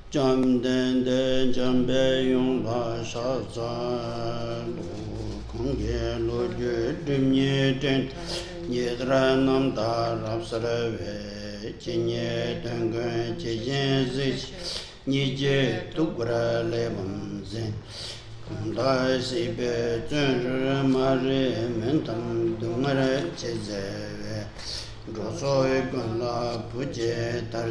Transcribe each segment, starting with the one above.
Jam den den jam be yong la sha za lu kong ge lu ju dim ye den ye dra nam da rap sa re ve chi ye den ge chi yin zi ni je tu gra le bam zen da si be zhen re ma re men tam du ma re che ze ve ro so ye gun la pu je tar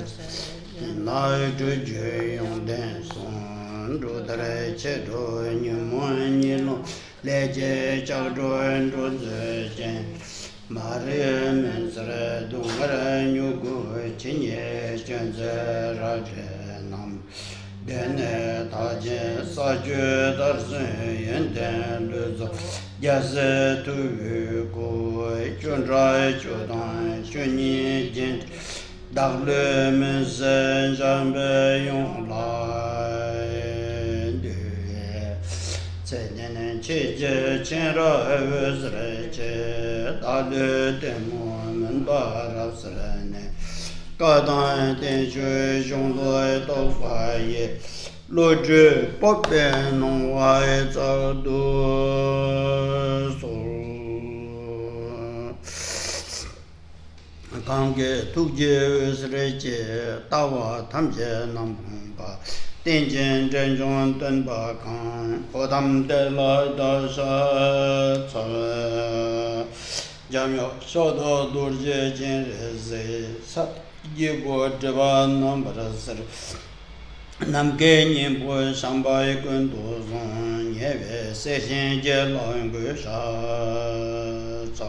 lai zhu ju yong den song zhu dare che zhu ni mo ni lo le je chao zhu zhu zi jen ma re men se re du ma re nyu gu chen ye chen ze ra je nam den ne ta je sa ju dar se yen den le zo ya se tu yu gu chun ra chu dan chun ni jen Dag le men sen jan be yong lai du Tse nenen che je chen ra ewe zre che Da le ten mo men ba ra zre ne Ka dan ten che zhong lo do fa ye Lo je po pe nong wa e za do so 강계 tukje sreche tawa tamje nampungpa tenjen zhenzhong tenpa kang kodam de la da sha ca jamyo shodo durje jen re ze sat yebo jeba nambara sar namke nyempo shambay kun do zon nyeve se shen je la ngu sha ca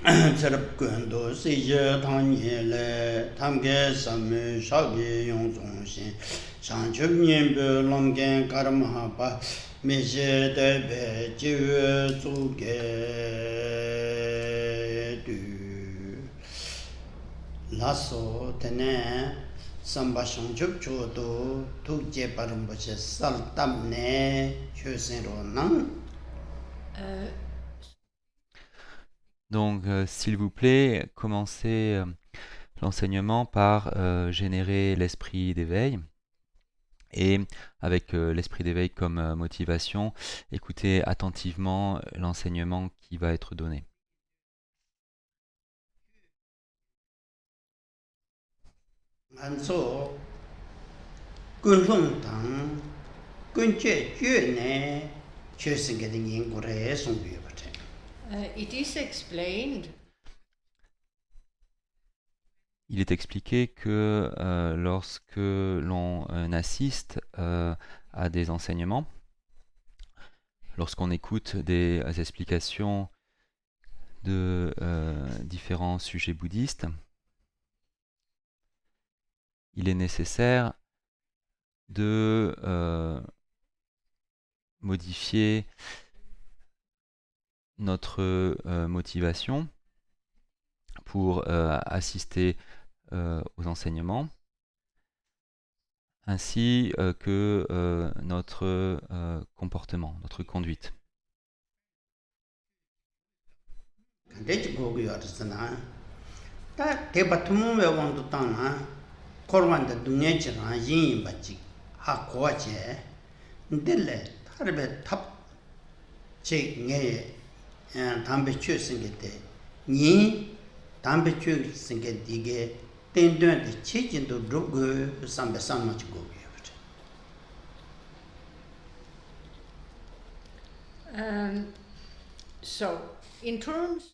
Tsarab Kundu Sije Tangye Le Tamge Samu Shagi Yong Zong Shin Shang Chub Nyembu Lomgen Karma Pa Meshe Debe Jiwe Tsuge Du Lasso Tene Samba Shang Chub Chodo Tukje Paramboche Sal Tamne Chosen Ro Nang Donc, s'il vous plaît, commencez l'enseignement par générer l'esprit d'éveil. Et avec l'esprit d'éveil comme motivation, écoutez attentivement l'enseignement qui va être donné. Anso Kun Long Tang Kun Che Jue Ne Che Singe de Yin Gu Re Song Bue Bate It is explained Il est expliqué que lorsque l'on assiste à des enseignements, lorsqu'on écoute des explications de différents sujets bouddhistes, il est nécessaire de modifier notre motivation pour assister aux enseignements, ainsi que notre comportement, notre conduite. Kante Chi Gu Gu Yo Tsana Ta Te Pa Tumu We Wang Tu Tang Na Korwan Da Dunye Chi Rang Yin Yin Ba Chi Ha Kwa Che Ndele Tarbe Tap Che Nge Dambe Che Singe Te Yin Dambe Che Singe Dige Ten Duen De Che Jin Du Rup Gu Sambe Samma Chi Gu Gu Yo Bate so in terms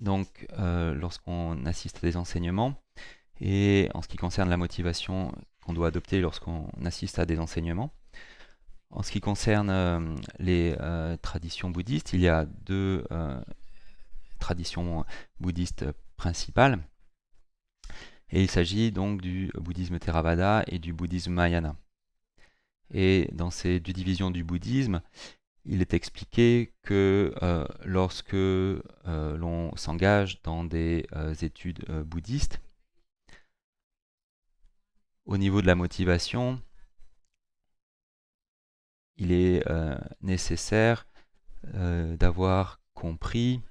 Donc, lorsqu'on assiste à des enseignements, et en ce qui concerne la motivation qu'on doit adopter lorsqu'on assiste à des enseignements, en ce qui concerne les traditions bouddhistes, il y a deux traditions bouddhistes principales. Et il s'agit donc du bouddhisme Theravada et du bouddhisme Mahayana. Et dans ces deux divisions du bouddhisme, il est expliqué que lorsque l'on s'engage dans des études bouddhistes, au niveau de la motivation, il est nécessaire d'avoir compris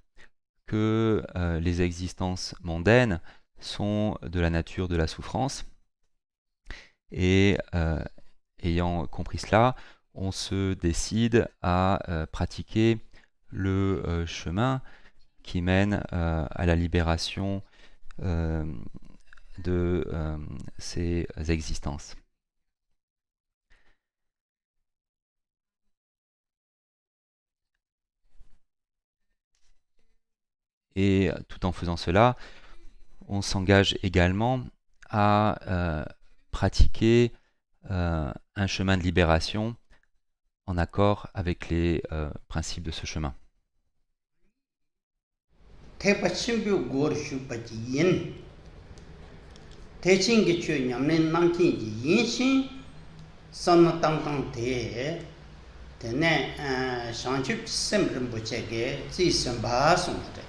que les existences mondaines sont de la nature de la souffrance. Et ayant compris cela, on se décide à pratiquer le chemin qui mène à la libération de ces existences. Et tout en faisant cela, on s'engage également à pratiquer un chemin de libération en accord avec les principes de ce chemin. Tepa Chimbyu Gor Shupachi Yin. Teching Chu Yamlin Namkin Yin Shin. Sana Tang Tang Te. Tene Shanchup Sembrim Buchege. Zi Samba Songate.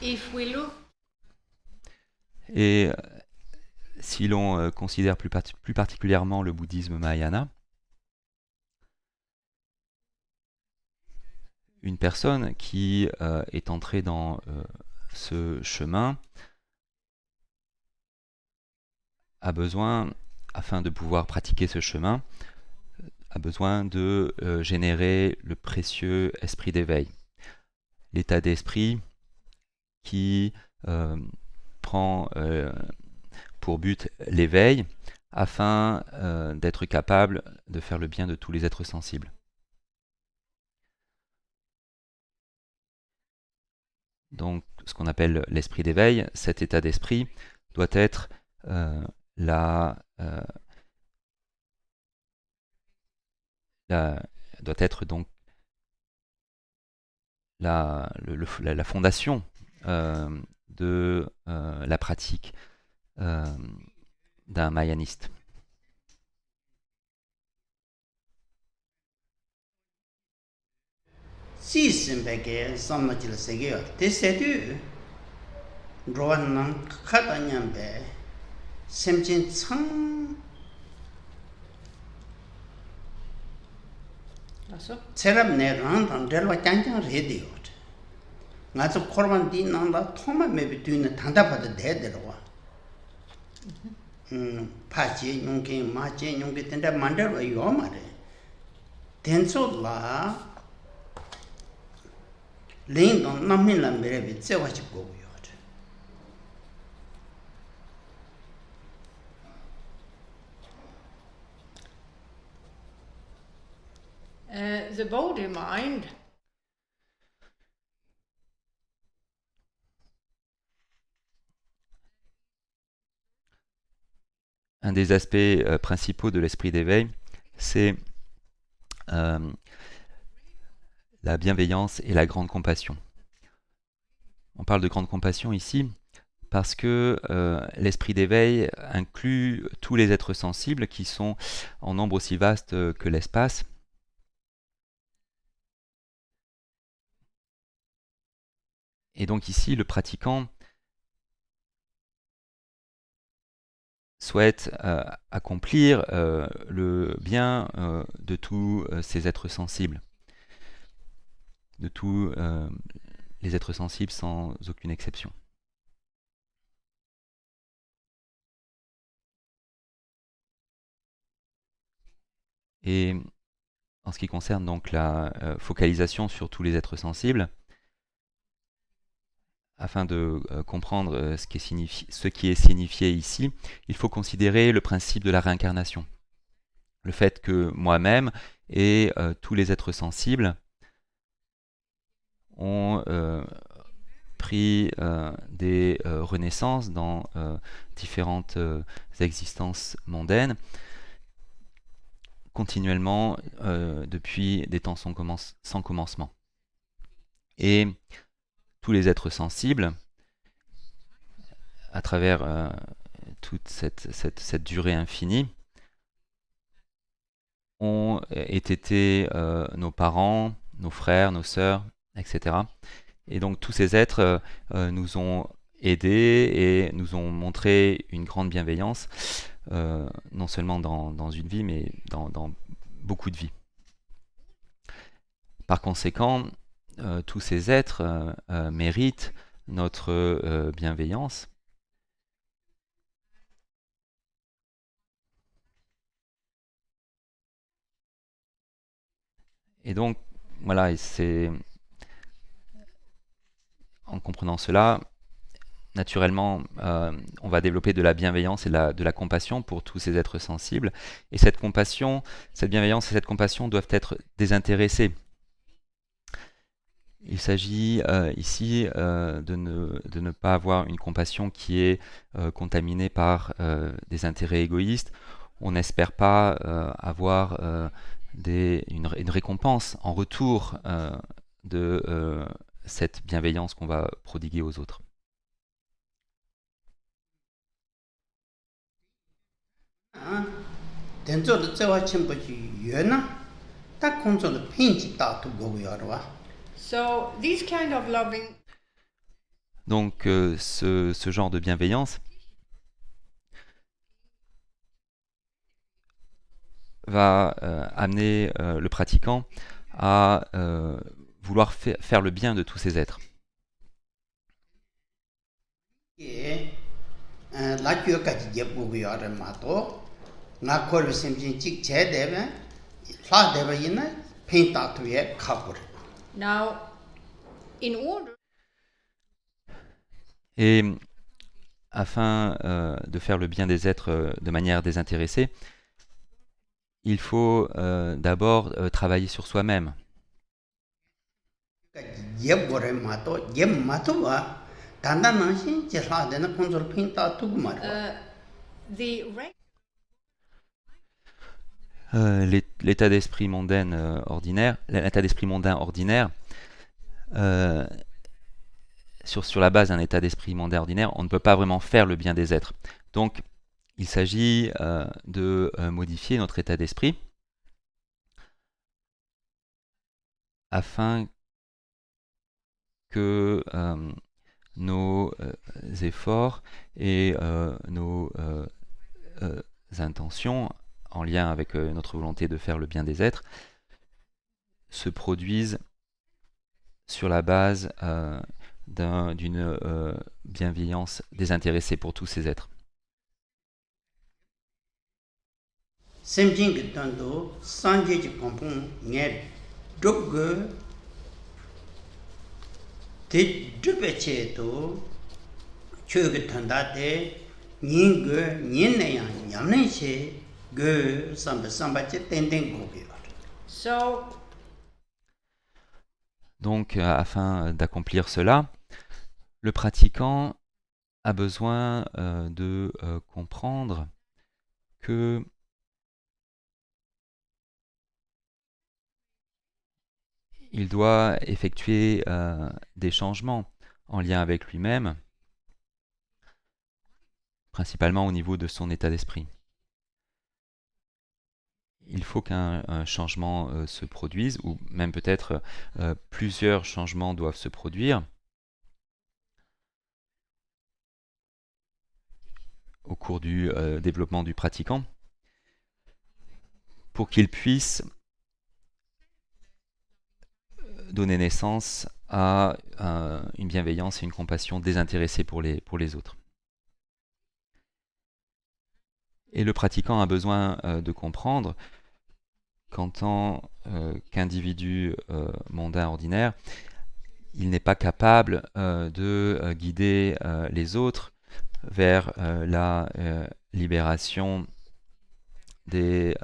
If we look Et si l'on considère plus particulièrement le bouddhisme Mahayana, une personne qui est entrée dans ce chemin a besoin, afin de pouvoir pratiquer ce chemin, a besoin de générer le précieux esprit d'éveil. L'état d'esprit qui prend pour but l'éveil afin d'être capable de faire le bien de tous les êtres sensibles. Donc, ce qu'on appelle l'esprit d'éveil, cet état d'esprit doit être doit être donc la fondation de la pratique d'un mahayaniste. Si Simbeke Samachil Segeo. Tesedu. Rohan Katanyambe. Semchin Tsang. also, Serab ne Randam Delva Chanchang Radio. Natsu Korban Di Nanda Toma maybe doing the Tandapada dead. Pachi, Yunki, Machi, Yunki, Tenda Mandara Yomare. Tenso La Lindon Namila Merevi, Sewachigo. the body mind Un des aspects principaux de l'esprit d'éveil, c'est la bienveillance et la grande compassion. On parle de grande compassion ici parce que l'esprit d'éveil inclut tous les êtres sensibles qui sont en nombre aussi vaste que l'espace. Et donc ici, le pratiquant souhaite accomplir le bien de tous ces êtres sensibles, de tous les êtres sensibles sans aucune exception. Et en ce qui concerne donc la focalisation sur tous les êtres sensibles, afin de comprendre ce qui est signifié ici, il faut considérer le principe de la réincarnation. Le fait que moi-même et tous les êtres sensibles ont pris des renaissances dans différentes existences mondaines, continuellement depuis des temps sans commencement. Et tous les êtres sensibles, à travers toute cette durée infinie, ont été nos parents, nos frères, nos sœurs, etc. Et donc tous ces êtres nous ont aidés et nous ont montré une grande bienveillance, non seulement dans une vie, mais dans beaucoup de vies. Par conséquent, tous ces êtres méritent notre bienveillance. Et donc, voilà, et c'est en comprenant cela, naturellement, on va développer de la bienveillance et de la compassion pour tous ces êtres sensibles. Et cette compassion, cette bienveillance et cette compassion doivent être désintéressées. Il s'agit ici de ne pas avoir une compassion qui est contaminée par des intérêts égoïstes. On n'espère pas avoir une récompense en retour de cette bienveillance qu'on va prodiguer aux autres. So these kind of loving Donc ce genre de bienveillance va amener le pratiquant à vouloir faire le bien de tous ces êtres. now, in order Et afin de faire le bien des êtres de manière désintéressée, il faut d'abord travailler sur soi-même. L'état d'esprit mondain ordinaire, sur la base d'un état d'esprit mondain ordinaire, on ne peut pas vraiment faire le bien des êtres. Donc, il s'agit de modifier notre état d'esprit afin que nos efforts et nos intentions, en lien avec notre volonté de faire le bien des êtres, se produisent sur la base d'une bienveillance désintéressée pour tous ces êtres. Donc, afin d'accomplir cela, le pratiquant a besoin de comprendre que il doit effectuer des changements en lien avec lui-même, principalement au niveau de son état d'esprit. Il faut qu'un changement se produise, ou même peut-être plusieurs changements doivent se produire au cours du développement du pratiquant, pour qu'il puisse donner naissance à une bienveillance et une compassion désintéressée pour les autres. Et le pratiquant a besoin de comprendre qu'en tant qu'individu mondain ordinaire, il n'est pas capable de guider les autres vers la libération des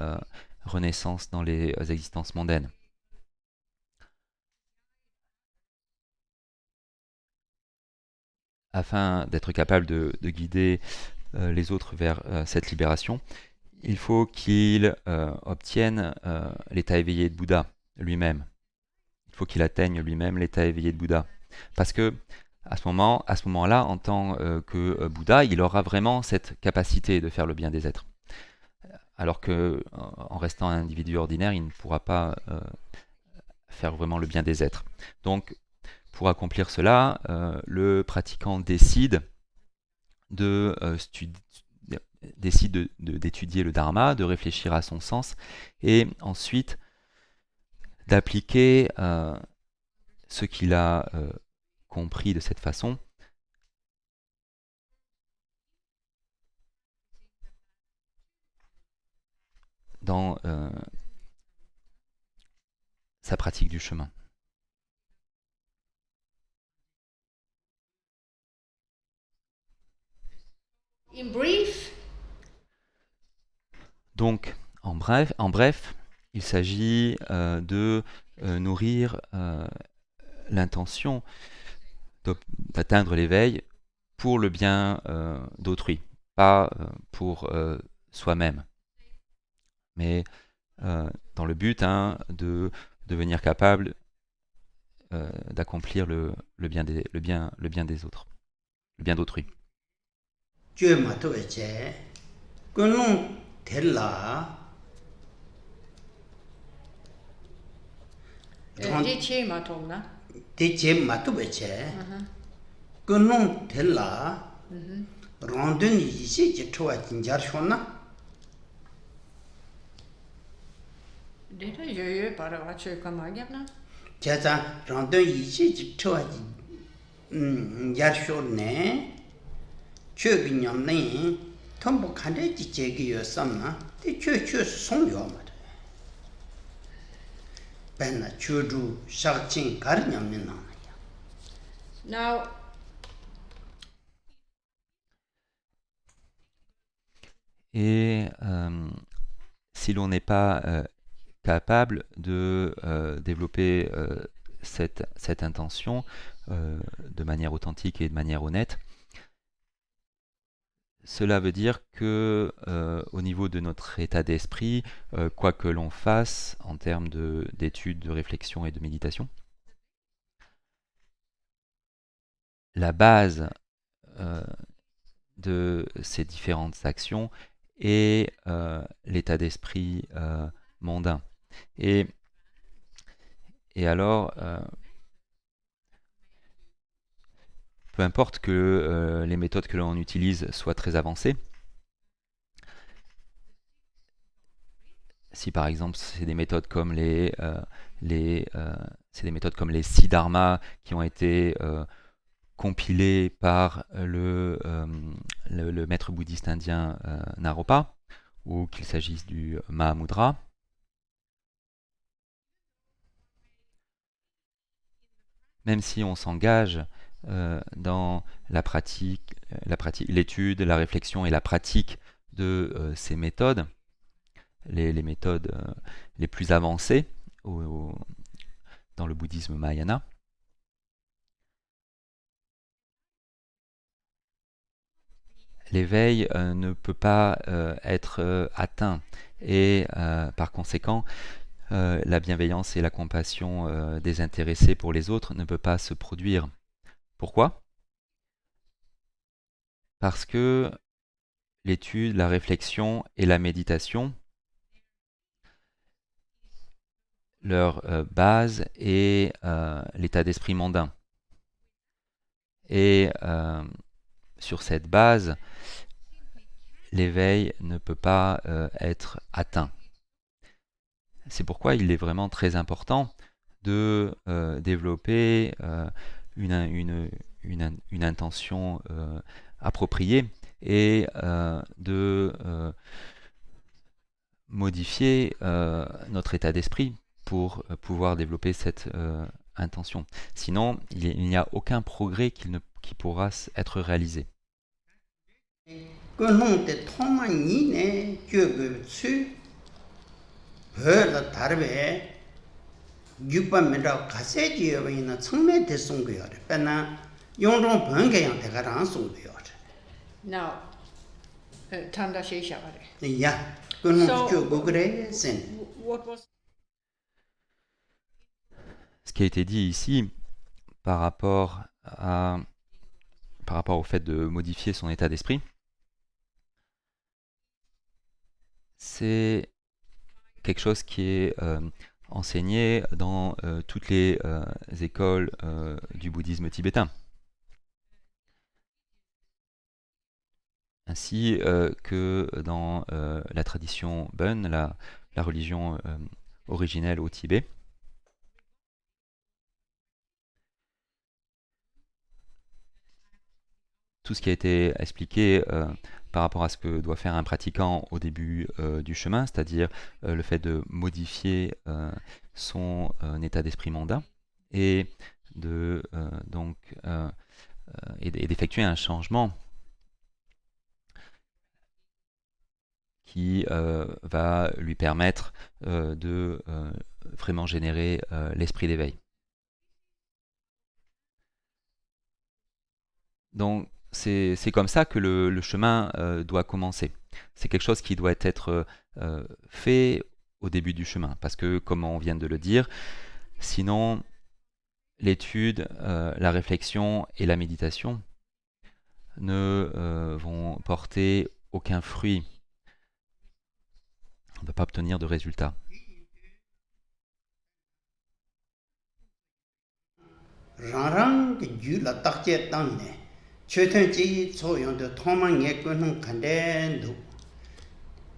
renaissances dans les existences mondaines. Afin d'être capable de guider les autres vers cette libération, il faut qu'il obtienne l'état éveillé de Bouddha lui-même. Il faut qu'il atteigne lui-même l'état éveillé de Bouddha. Parce que à ce moment-là, en tant que Bouddha, il aura vraiment cette capacité de faire le bien des êtres. Alors que, en restant un individu ordinaire, il ne pourra pas faire vraiment le bien des êtres. Donc, pour accomplir cela, le pratiquant décide d'étudier le dharma, de réfléchir à son sens, et ensuite d'appliquer ce qu'il a compris de cette façon, dans sa pratique du chemin. In brief, Donc, en bref, il s'agit de nourrir l'intention d'atteindre l'éveil pour le bien d'autrui, pas pour soi-même, mais dans le but de devenir capable d'accomplir le bien des autres, le bien d'autrui. Dieu m'a trouvé che que non tel là di che ma tong na. te che m'a trouvé che que non tel là rondon ici je trouve jinjar shona Di ta ye para wa che ka ma gyap na. 자자 rondon ici je trouve jinjar shone chögi nyamne tombo khande ji chegi yo samna te chö song yo ma benna chödu shakchin gar nyamne na Now, Et si l'on n'est pas capable de développer cette intention de manière authentique et de manière honnête, cela veut dire que au niveau de notre état d'esprit, quoi que l'on fasse en termes d'études, de réflexion et de méditation, la base de ces différentes actions est l'état d'esprit mondain. Et alors, peu importe que les méthodes que l'on utilise soient très avancées, si par exemple c'est des méthodes comme les Siddharma qui ont été compilées par le maître bouddhiste indien Naropa, ou qu'il s'agisse du Mahamudra, même si on s'engage dans l'étude, la réflexion et la pratique de ces méthodes, les méthodes les plus avancées dans le bouddhisme Mahayana, l'éveil ne peut pas être atteint et par conséquent la bienveillance et la compassion désintéressée pour les autres ne peut pas se produire. Pourquoi ? Parce que l'étude, la réflexion et la méditation, leur base est l'état d'esprit mondain. Et sur cette base, l'éveil ne peut pas être atteint. C'est pourquoi il est vraiment très important de développer une intention appropriée et de modifier notre état d'esprit pour pouvoir développer cette intention. Sinon, il n'y a aucun progrès qui pourra être réalisé. now, tanda she shabare. What was Ce qui a été dit ici par rapport au fait de modifier son état d'esprit, c'est quelque chose qui est enseigné dans toutes les écoles du bouddhisme tibétain, ainsi que dans la tradition Bön, la religion originelle au Tibet. tout ce qui a été expliqué par rapport à ce que doit faire un pratiquant au début du chemin, c'est-à-dire le fait de modifier son état d'esprit mondain et d'effectuer un changement qui va lui permettre de vraiment générer l'esprit d'éveil. Donc c'est comme ça que le chemin doit commencer. C'est quelque chose qui doit être fait au début du chemin, parce que comme on vient de le dire, sinon l'étude, la réflexion et la méditation ne vont porter aucun fruit. On ne peut pas obtenir de résultats. rang ki ju la tak che tang ne che ten chi so yong de thong ma nge ko nong kan de du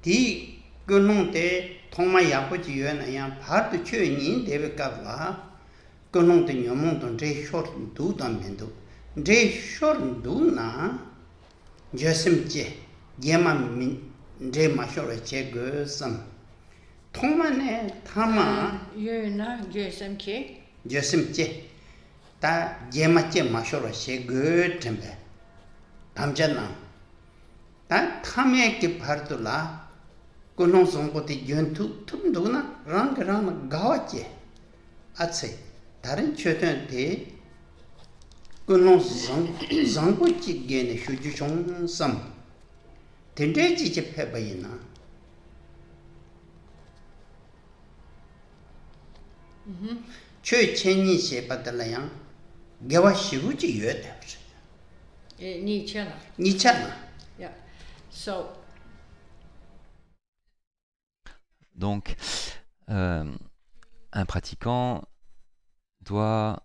di ko nong te thong ma ya ko ji yue na ya pa tu che ni de be ka la ko nong te nyom mong ton je shor du dan men du je shor du na je sim che ye ma min je ma shor che ge sam thong ma ne tha ma Yö na yö sem ki. je sim che 다 제마체 마셔로 셰그 템베 담잖아 다 탐에게 파르돌라 고노송고티 연투 툼도나 랑랑 가와체 아체 다른 최대한테 고노송 상고치 게네 휴주종 삼 된대지 집해봐이나 최첸이 셰바달라양 개와 시구지 유에 Ni chela. 니잖아 Yeah. So, Donc, un pratiquant doit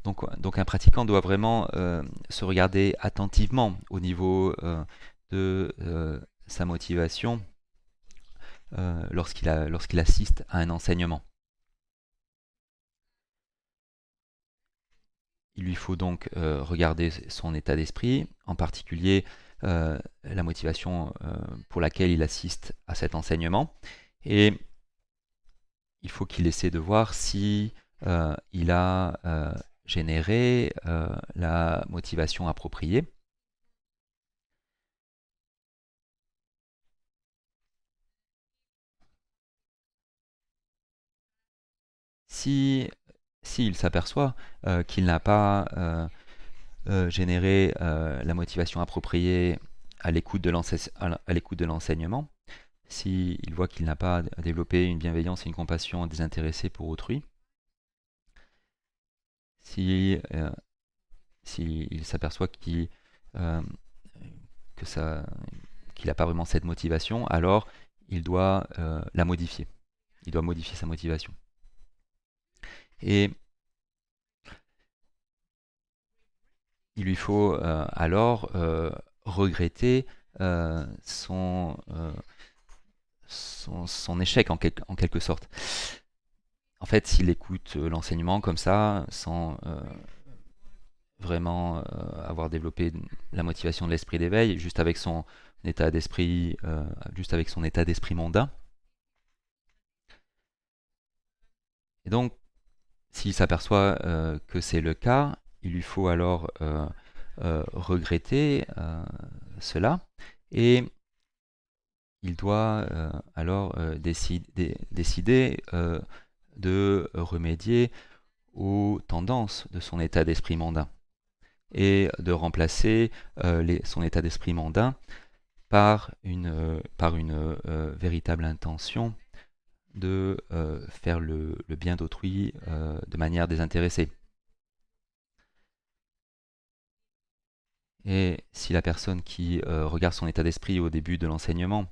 donc un pratiquant doit vraiment se regarder attentivement au niveau de sa motivation lorsqu'il assiste à un enseignement. Il lui faut donc regarder son état d'esprit, en particulier la motivation pour laquelle il assiste à cet enseignement. Et il faut qu'il essaie de voir si il a généré la motivation appropriée. S'il s'aperçoit qu'il n'a pas généré la motivation appropriée à l'écoute de l'enseignement, s'il voit qu'il n'a pas développé une bienveillance et une compassion désintéressée pour autrui, s'il s'aperçoit qu'il n'a pas vraiment cette motivation, alors il doit la modifier. Il doit modifier sa motivation. Et il lui faut alors regretter son échec en quelque sorte. En fait, s'il écoute l'enseignement comme ça, sans vraiment avoir développé la motivation de l'esprit d'éveil, juste avec son état d'esprit mondain, et donc s'il s'aperçoit que c'est le cas, il lui faut alors regretter cela et il doit alors décider de remédier aux tendances de son état d'esprit mondain et de remplacer son état d'esprit mondain par une véritable intention de faire le bien d'autrui de manière désintéressée. Et si la personne qui regarde son état d'esprit au début de l'enseignement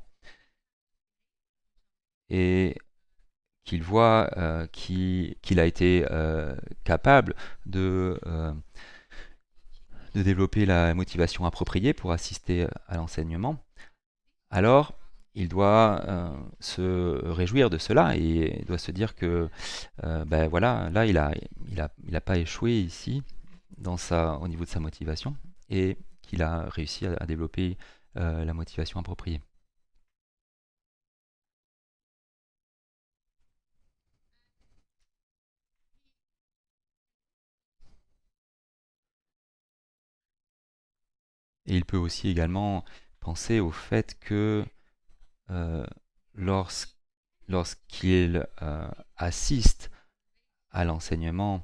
et qu'il voit qu'il a été capable de développer la motivation appropriée pour assister à l'enseignement, alors il doit se réjouir de cela et doit se dire que ben voilà, là il a pas échoué ici au niveau de sa motivation et qu'il a réussi à développer la motivation appropriée. Et il peut aussi également penser au fait que euh, lorsqu'il assiste à l'enseignement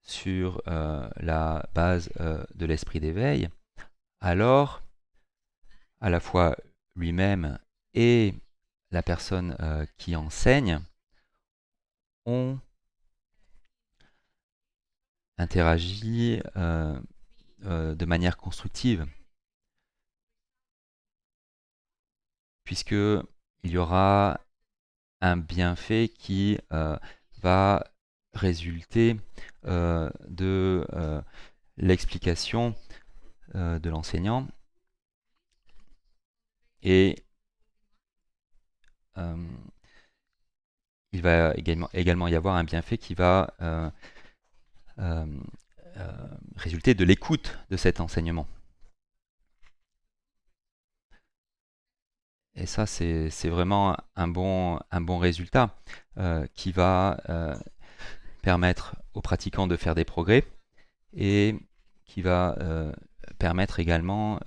sur la base de l'esprit d'éveil, alors à la fois lui-même et la personne qui enseigne ont interagi de manière constructive, puisque il y aura un bienfait qui va résulter de l'explication de l'enseignant et il va également y avoir un bienfait qui va résulter de l'écoute de cet enseignement. Et ça, c'est vraiment un bon résultat qui va permettre aux pratiquants de faire des progrès et qui va permettre également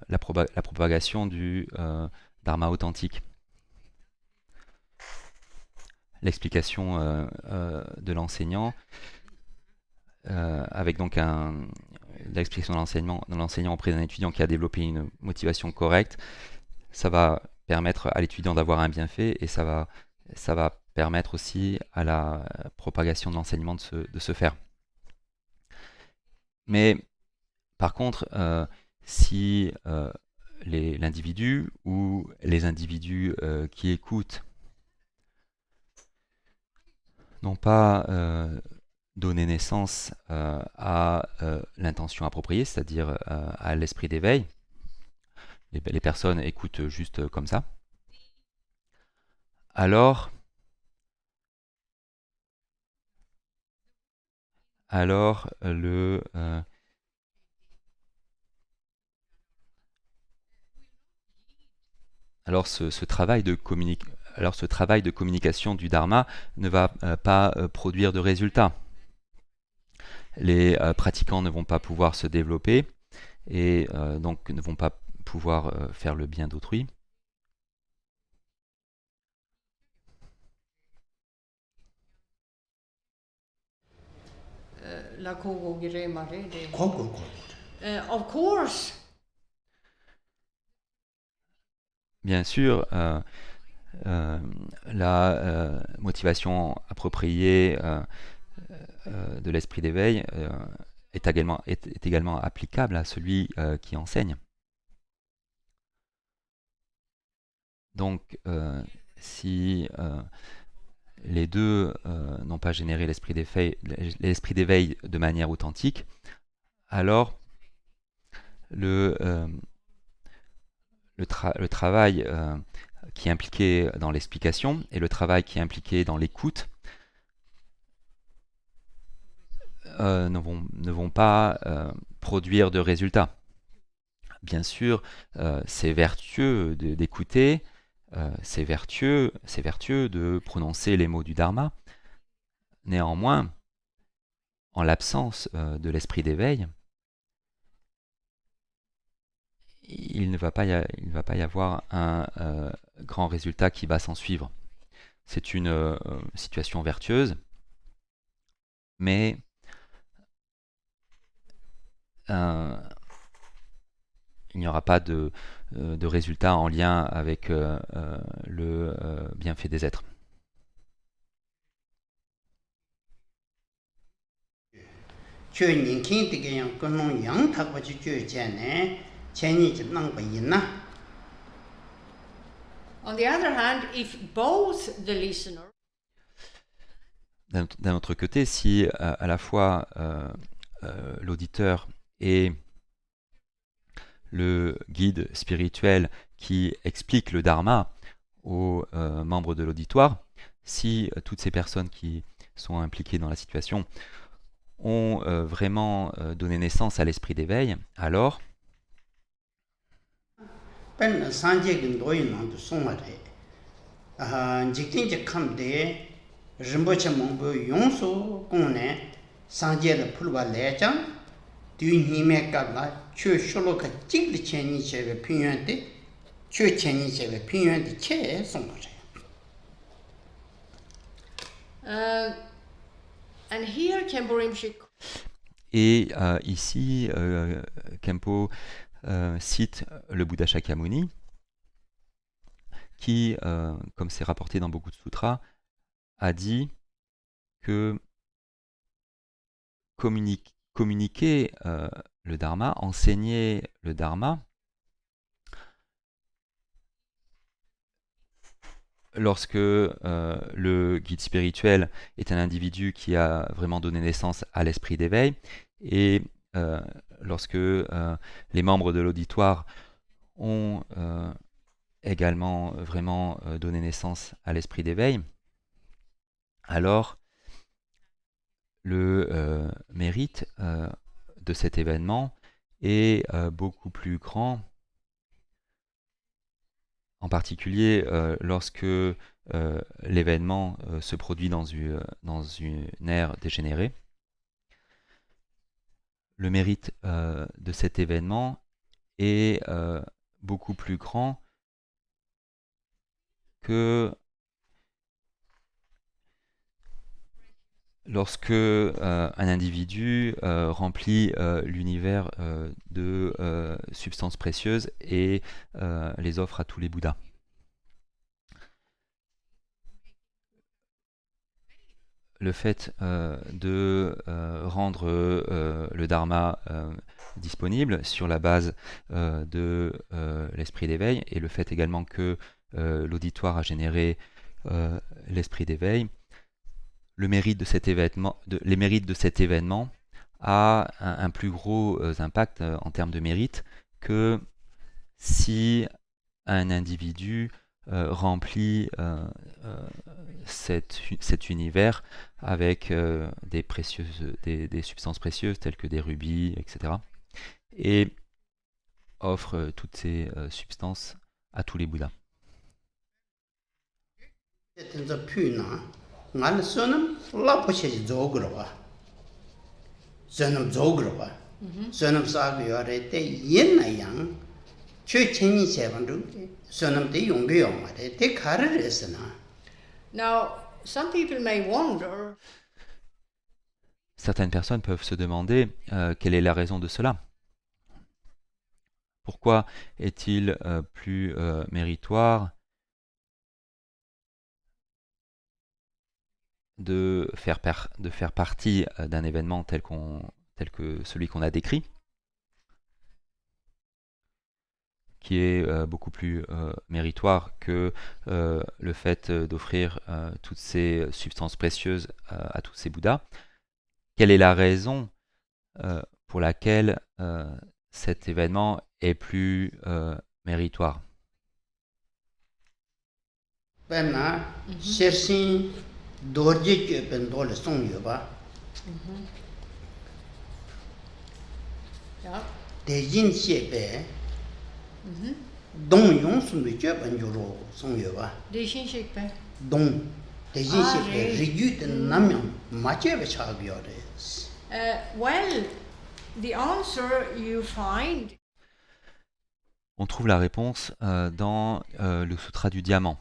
la propagation du dharma authentique. L'explication de l'enseignant, avec donc l'explication de l'enseignant auprès d'un étudiant qui a développé une motivation correcte, ça va permettre à l'étudiant d'avoir un bienfait et ça va permettre aussi à la propagation de l'enseignement de se faire. Mais par contre, si l'individu ou les individus qui écoutent n'ont pas donné naissance à l'intention appropriée, c'est-à-dire à l'esprit d'éveil, les personnes écoutent juste comme ça, alors ce travail de communication du dharma ne va pas produire de résultats. Les pratiquants ne vont pas pouvoir se développer et donc ne vont pas pouvoir faire le bien d'autrui. La kogo giremare de. 고고 Of course. Bien sûr, la motivation appropriée de l'esprit d'éveil est également applicable à celui qui enseigne. Donc, si les deux n'ont pas généré l'esprit d'éveil de manière authentique, alors le travail qui est impliqué dans l'explication et le travail qui est impliqué dans l'écoute ne vont pas produire de résultats. Bien sûr, c'est vertueux d'écouter, c'est vertueux de prononcer les mots du Dharma. Néanmoins, en l'absence de l'esprit d'éveil, il ne va pas y avoir un grand résultat qui va s'en suivre. C'est une situation vertueuse, mais il n'y aura pas de résultat en lien avec le bienfait des êtres. On the other hand, if both the listener. D'un autre côté, si à la fois l'auditeur et le guide spirituel qui explique le Dharma aux membres de l'auditoire, si toutes ces personnes qui sont impliquées dans la situation ont vraiment donné naissance à l'esprit d'éveil, alors pen sanje gen doyin nang du songwa re jiktin je kamde rinpoche mongbo yongso kongne sanje le pulwa le chang du nime ka la chö sholo ka jigli chenyi chebe pinyuan de chö chenyi chebe pinyuan de che songwa re And here Khenpo Rinpoche et ici Khenpo cite le Bouddha Shakyamuni qui, comme c'est rapporté dans beaucoup de sutras, a dit que communiquer le Dharma, enseigner le Dharma, lorsque le guide spirituel est un individu qui a vraiment donné naissance à l'esprit d'éveil, et lorsque les membres de l'auditoire ont également vraiment donné naissance à l'esprit d'éveil, alors le mérite de cet événement est beaucoup plus grand, en particulier lorsque l'événement se produit dans une ère dégénérée. Le mérite de cet événement est beaucoup plus grand que lorsque un individu remplit l'univers de substances précieuses et les offre à tous les Bouddhas. Le fait de rendre le Dharma disponible sur la base de l'esprit d'éveil, et le fait également que l'auditoire a généré l'esprit d'éveil, les mérites de cet événement a un plus gros impact en termes de mérite que si un individu remplit cet univers avec des substances précieuses telles que des rubis, etc. et offre toutes ces substances à tous les Bouddhas. ngal sonam la poche zogro sonam zogro sonam sa yore te yin na yang chö chenyi cheban du sonam te yong ge yong ma te khar resna. Now, some people may wonder, Certaines personnes peuvent se demander quelle est la raison de cela. Pourquoi est-il plus méritoire de faire partie d'un événement tel que celui qu'on a décrit, qui est beaucoup plus méritoire que le fait d'offrir toutes ces substances précieuses à tous ces Bouddhas? Quelle est la raison pour laquelle cet événement est plus méritoire? Benna chersin dorje ke ben dole song yo ba yeah, de yin xie be dong yong sun de je ben yo ro song yo ba Deshin Shikpe. dong de yin xie be re. ri yu de nam yang ma che be cha bi yo de Well, the answer you find On trouve la réponse dans le Sutra du Diamant.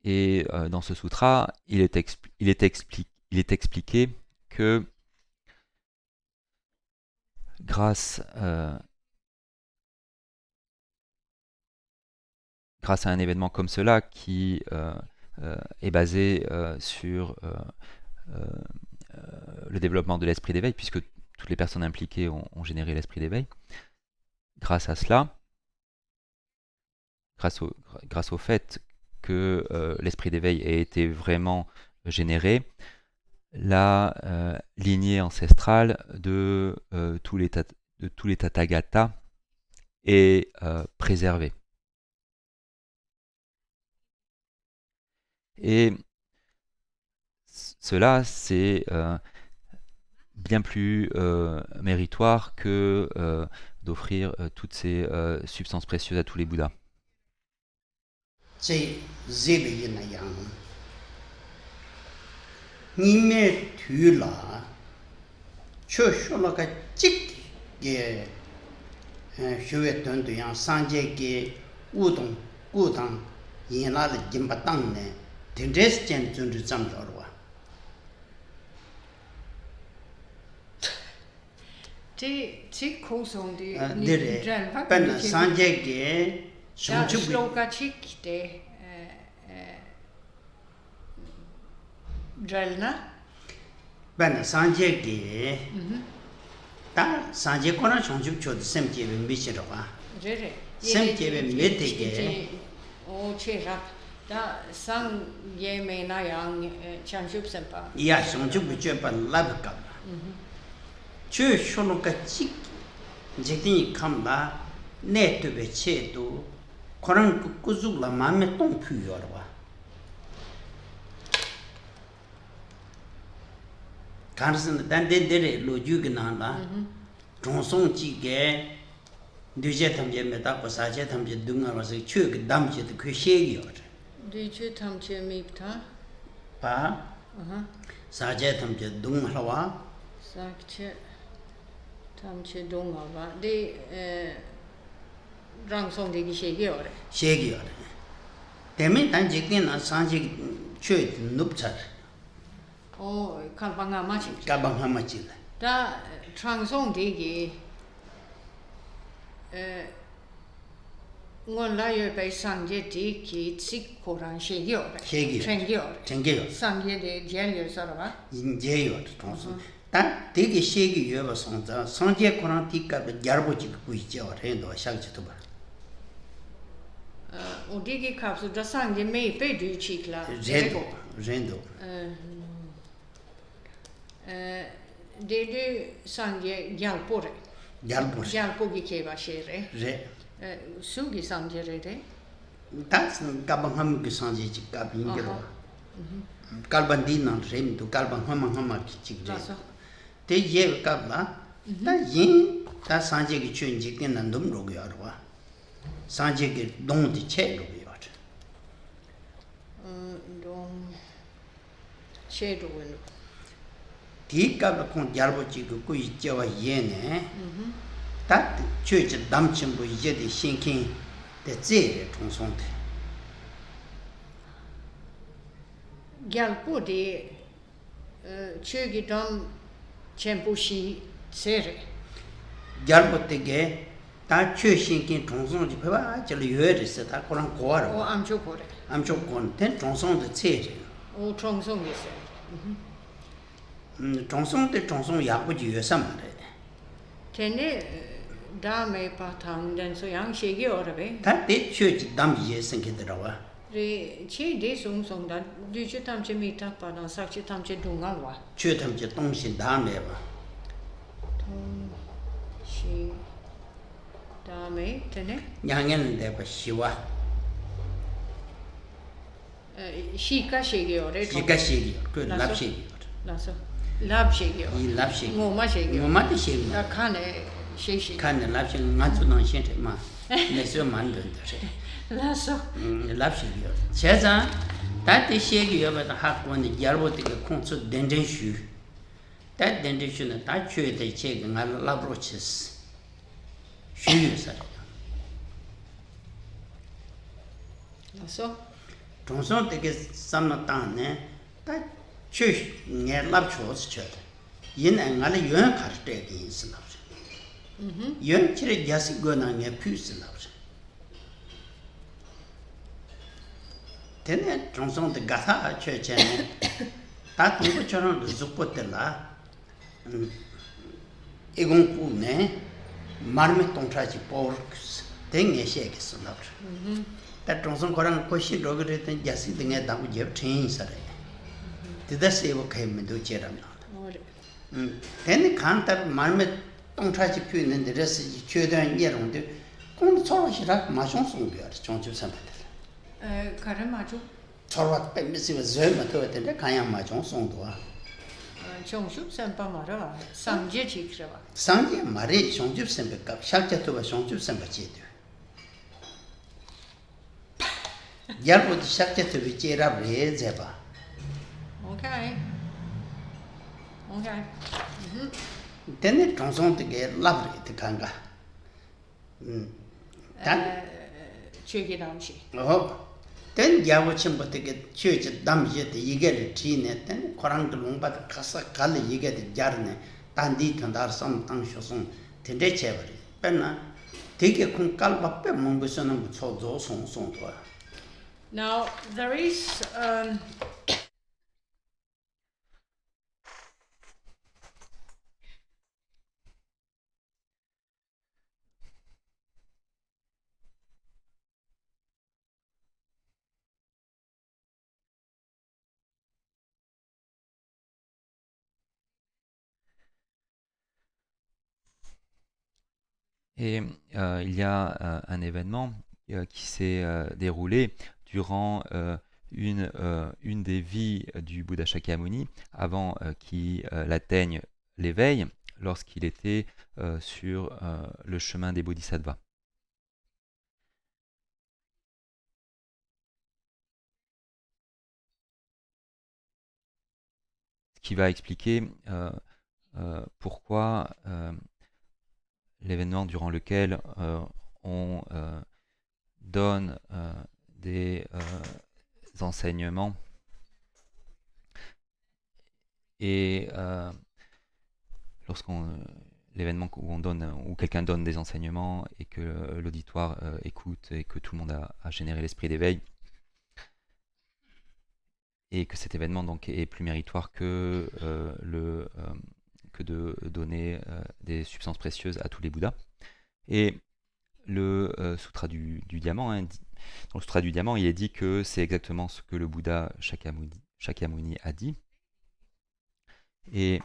Et dans ce sutra, il est expliqué que grâce à un événement comme cela qui est basé sur le développement de l'esprit d'éveil, puisque toutes les personnes impliquées ont généré l'esprit d'éveil, grâce à cela, grâce au fait que l'esprit d'éveil ait été vraiment généré, la lignée ancestrale de tous les Tathagata est préservée. Et cela, c'est bien plus méritoire que d'offrir toutes ces substances précieuses à tous les Bouddhas. C'est zéle yang. Nime tu la. Chosholoka chik ge. Shue ton de yang sanje ge udong udang yin la de jimba tang ne. Tendres jen zun de zam yorwa. Ti kusong di Dire. Ben sanje ge da shloka chik de drelna Ben sanje ge ta sanje kona chongchup chod sem jebe mi shirwa. re Sem jebe mi de ge o che rap da sang ye me na yang changchup sempa ya chongchup je pa lab ka. Chö shono ka chik jekdini kamla ne to be che do korang kuzuk la mame tong phu yorwa. Karsan dan de dere lo ju gna la zhongsong ji ge duje tam je me ta ko sa je tam je dunga wa se chö ge dam je de kwe she yor. di che tham che mi pta Pa sa je tam je dung la wa sak che tham che dong wa de rang song de gi she ge ore she ge yor. Temen dan jekdin na sa je chö nup char o kalpanga ma chi ka bang ha ma chi la. da trang song de gi ngon la ye bai sang je de ki chik ko ran she ge ore She ge yor. chen ge ore Cheng ge yor. sang ye de jian ye sa ba 인제 요 통수 다 되게 세기 여바 성자 성제 코랑 티가 야르보지 그 있죠 레도 샹지도 봐 o de gi kap su da sang ye me pe du chi kla 렌도 de sang ye gyal po re 야르보 gyal po gi ke ba she re 레 su gi sang je re de 다스 가방함 그 성제 지 가빙게로 갈반디나 렘도 갈방함함 기치게 라서 대예 갑라 다인다 산제기 춘지 때는 놈 로고야와 산제기 동지 체 로고야 dong che do wen 디갑 콘 야르보지 그 있죠와 예네 다 최지 담침부 이제디 신킨 대제 통송대 gyal po de che gi dam chen po shi se re 야르보때게 다 최신킨 통송지 배와 저 요에서 다 그런 o 고아로 am cho po re 암초권 된 통송의 체제 o chong song ye se 통송대 통송 약부지 요삼래 tene da me pa thang den so yang she ge ore be 다대 최지 담이에 생기더라와 re che de song song da du che tam che mi ta pa na sak che tam che dung al wa 최탐지 동신 다음에 봐 thong shi da me tene 양에는 대봐 시와 shi ka she ge ore 시가시기 그 납시기 la so lab she ge ore 이 납시 ngo ma she ge 뭐마도 시기 da khane she she 칸의 납시 맞주는 신체마 내서 만든다 la so 납시기 제자 다대 시기 여바다 학원의 열보되게 콘츠 덴덴슈 다 덴덴슈는 다 최대 제가 라브로치스 슈유사 la so 동선 되게 삼나다네 다 최네 랍초스 쳐 yin ngale yuan khar te di sin la yuan chire jasi go na nge phu sin la tene tronsong de gatha che che ta tu ko choron de zupo te la egon pu ne marme tong tra ji por teng ye she ke sin la ta tronsong ko rang ko shi ro ge te jasi de nge da bu je chen sa re dida sewa kaya mendo cheram na. ore. Teni kantar marme tongchachi pyu nende resi chöden yerongde kong chorwa shira mashong songyo yari chongchib sambatel. Kare machu Chorwa pe misiwa zoy matowa tende kanya mashong songdowa. chongshub sampa mara sangje chikrava. Sangye mare shongchib samba kap shalcha towa shongchib samba chedo. Yarbo di shalcha towa cherab re zeba. Okay. Okay. Teni chongson tige labri ite kanga. Chögi damshi. Ten yawo chimbo tige chöchi damje te yigeli trine ten korang de longpa de kasa kali yigeli jarne tandi tandar sam tang shosong tende chebari. Penna tige kong kalba pe mongo sonang cho zo song song toa. Now there is Et il y a un événement qui s'est déroulé durant une des vies du Bouddha Shakyamuni avant qu'il atteigne l'éveil lorsqu'il était sur le chemin des Bodhisattvas. Ce qui va expliquer pourquoi l'événement durant lequel on donne des enseignements et l'événement où quelqu'un donne des enseignements et que l'auditoire écoute et que tout le monde a généré l'esprit d'éveil et que cet événement donc est plus méritoire que de donner des substances précieuses à tous les Bouddhas. Et le Sutra du Diamant, dans le Sutra du Diamant, il est dit que c'est exactement ce que le Bouddha Shakyamuni a dit. Et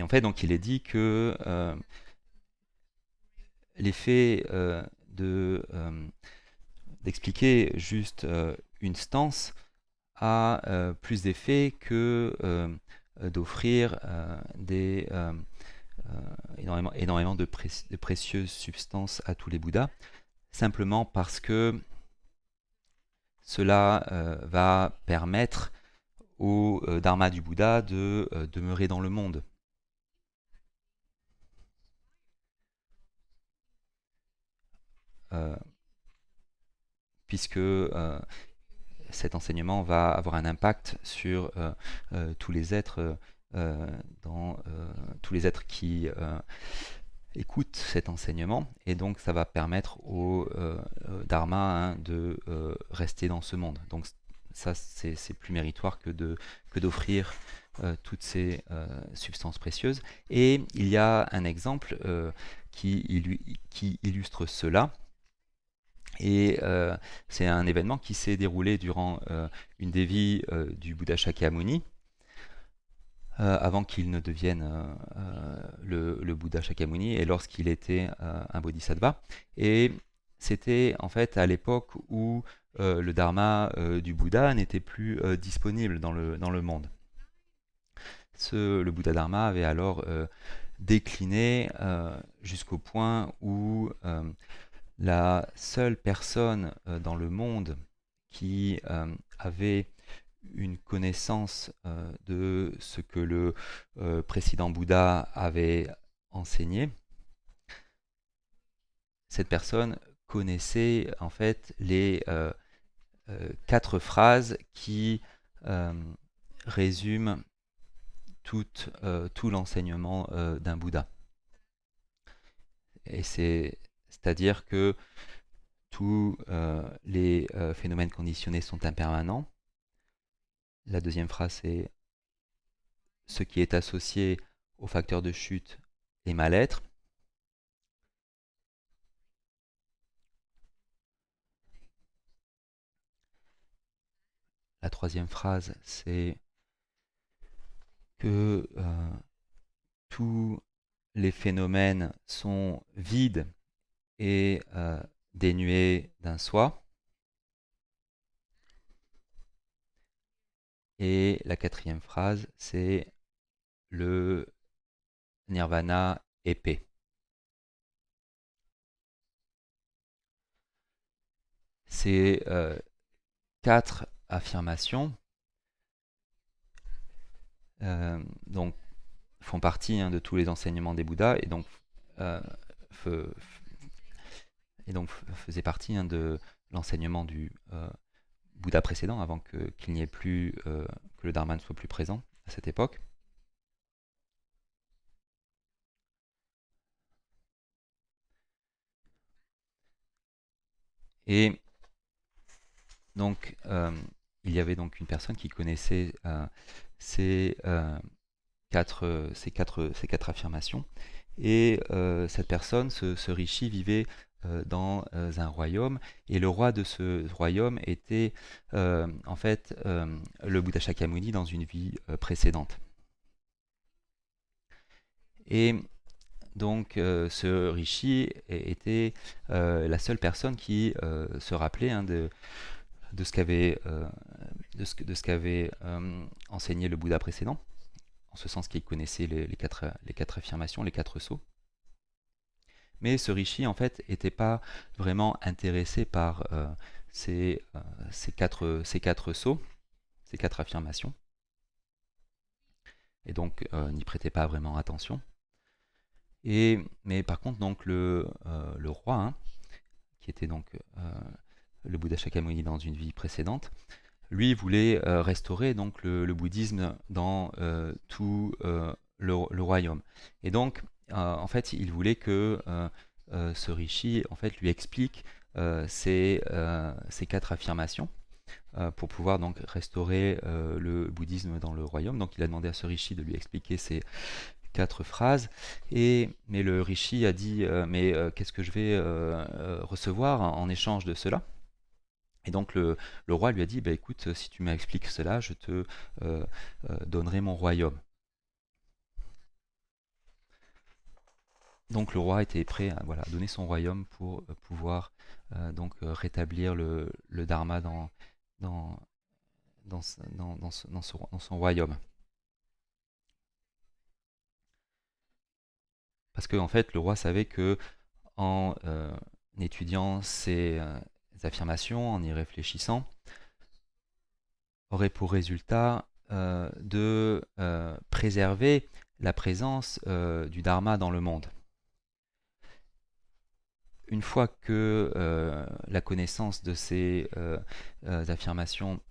en fait, donc, il est dit que l'effet d'expliquer juste une stance a plus d'effet que d'offrir énormément de précieuses substances à tous les Bouddhas, simplement parce que cela va permettre au Dharma du Bouddha de demeurer dans le monde. Puisque cet enseignement va avoir un impact sur tous les êtres, tous les êtres qui écoutent cet enseignement, et donc ça va permettre au Dharma de rester dans ce monde. Donc ça, c'est plus méritoire que d'offrir toutes ces substances précieuses. Et il y a un exemple qui illustre cela. Et c'est un événement qui s'est déroulé durant une des vies du Bouddha Shakyamuni, avant qu'il ne devienne le Bouddha Shakyamuni, et lorsqu'il était un bodhisattva. Et c'était en fait à l'époque où le dharma du Bouddha n'était plus disponible dans le monde. Le Bouddha Dharma avait alors décliné jusqu'au point où la seule personne dans le monde qui avait une connaissance de ce que le précédent Bouddha avait enseigné, cette personne connaissait en fait les 4 phrases qui résument tout l'enseignement d'un Bouddha. Et c'est-à-dire que tous les phénomènes conditionnés sont impermanents, La deuxième phrase, c'est ce qui est associé au facteur de chute est mal-être. La troisième phrase, c'est que tous les phénomènes sont vides et dénués d'un soi. Et la quatrième phrase, c'est le nirvana est paix. Ces quatre affirmations donc, font partie de tous les enseignements des Bouddhas et donc, faisaient partie de l'enseignement du Bouddha précédent avant qu'il n'y ait plus, que le Dharma ne soit plus présent à cette époque. Et donc, il y avait donc une personne qui connaissait ces quatre affirmations. Et cette personne, ce rishi, vivait dans un royaume. Et le roi de ce royaume était en fait le Bouddha Shakyamuni dans une vie précédente. Et donc ce rishi était la seule personne qui se rappelait de ce qu'avait enseigné le Bouddha précédent, en ce sens qu'il connaissait les quatre affirmations, les quatre sceaux. Mais ce rishi, en fait, n'était pas vraiment intéressé par ces quatre sceaux, ces quatre affirmations, et donc n'y prêtait pas vraiment attention. Mais par contre, donc, le roi, qui était donc le Bouddha Shakyamuni dans une vie précédente, lui voulait restaurer donc le bouddhisme dans tout le royaume. Et donc, en fait, il voulait que ce rishi en fait, lui explique ces quatre affirmations pour pouvoir donc restaurer le bouddhisme dans le royaume. Donc, il a demandé à ce rishi de lui expliquer ces quatre phrases. Mais le rishi a dit mais qu'est-ce que je vais recevoir en échange de cela? Et donc le roi lui a dit, bah, écoute, si tu m'expliques cela, je te donnerai mon royaume. Donc le roi était prêt à donner son royaume pour pouvoir donc rétablir le dharma dans, dans son royaume. Parce qu'en fait, le roi savait que en étudiant ces affirmations, en y réfléchissant, aurait pour résultat de préserver la présence du dharma dans le monde. Une fois que la connaissance de ces affirmations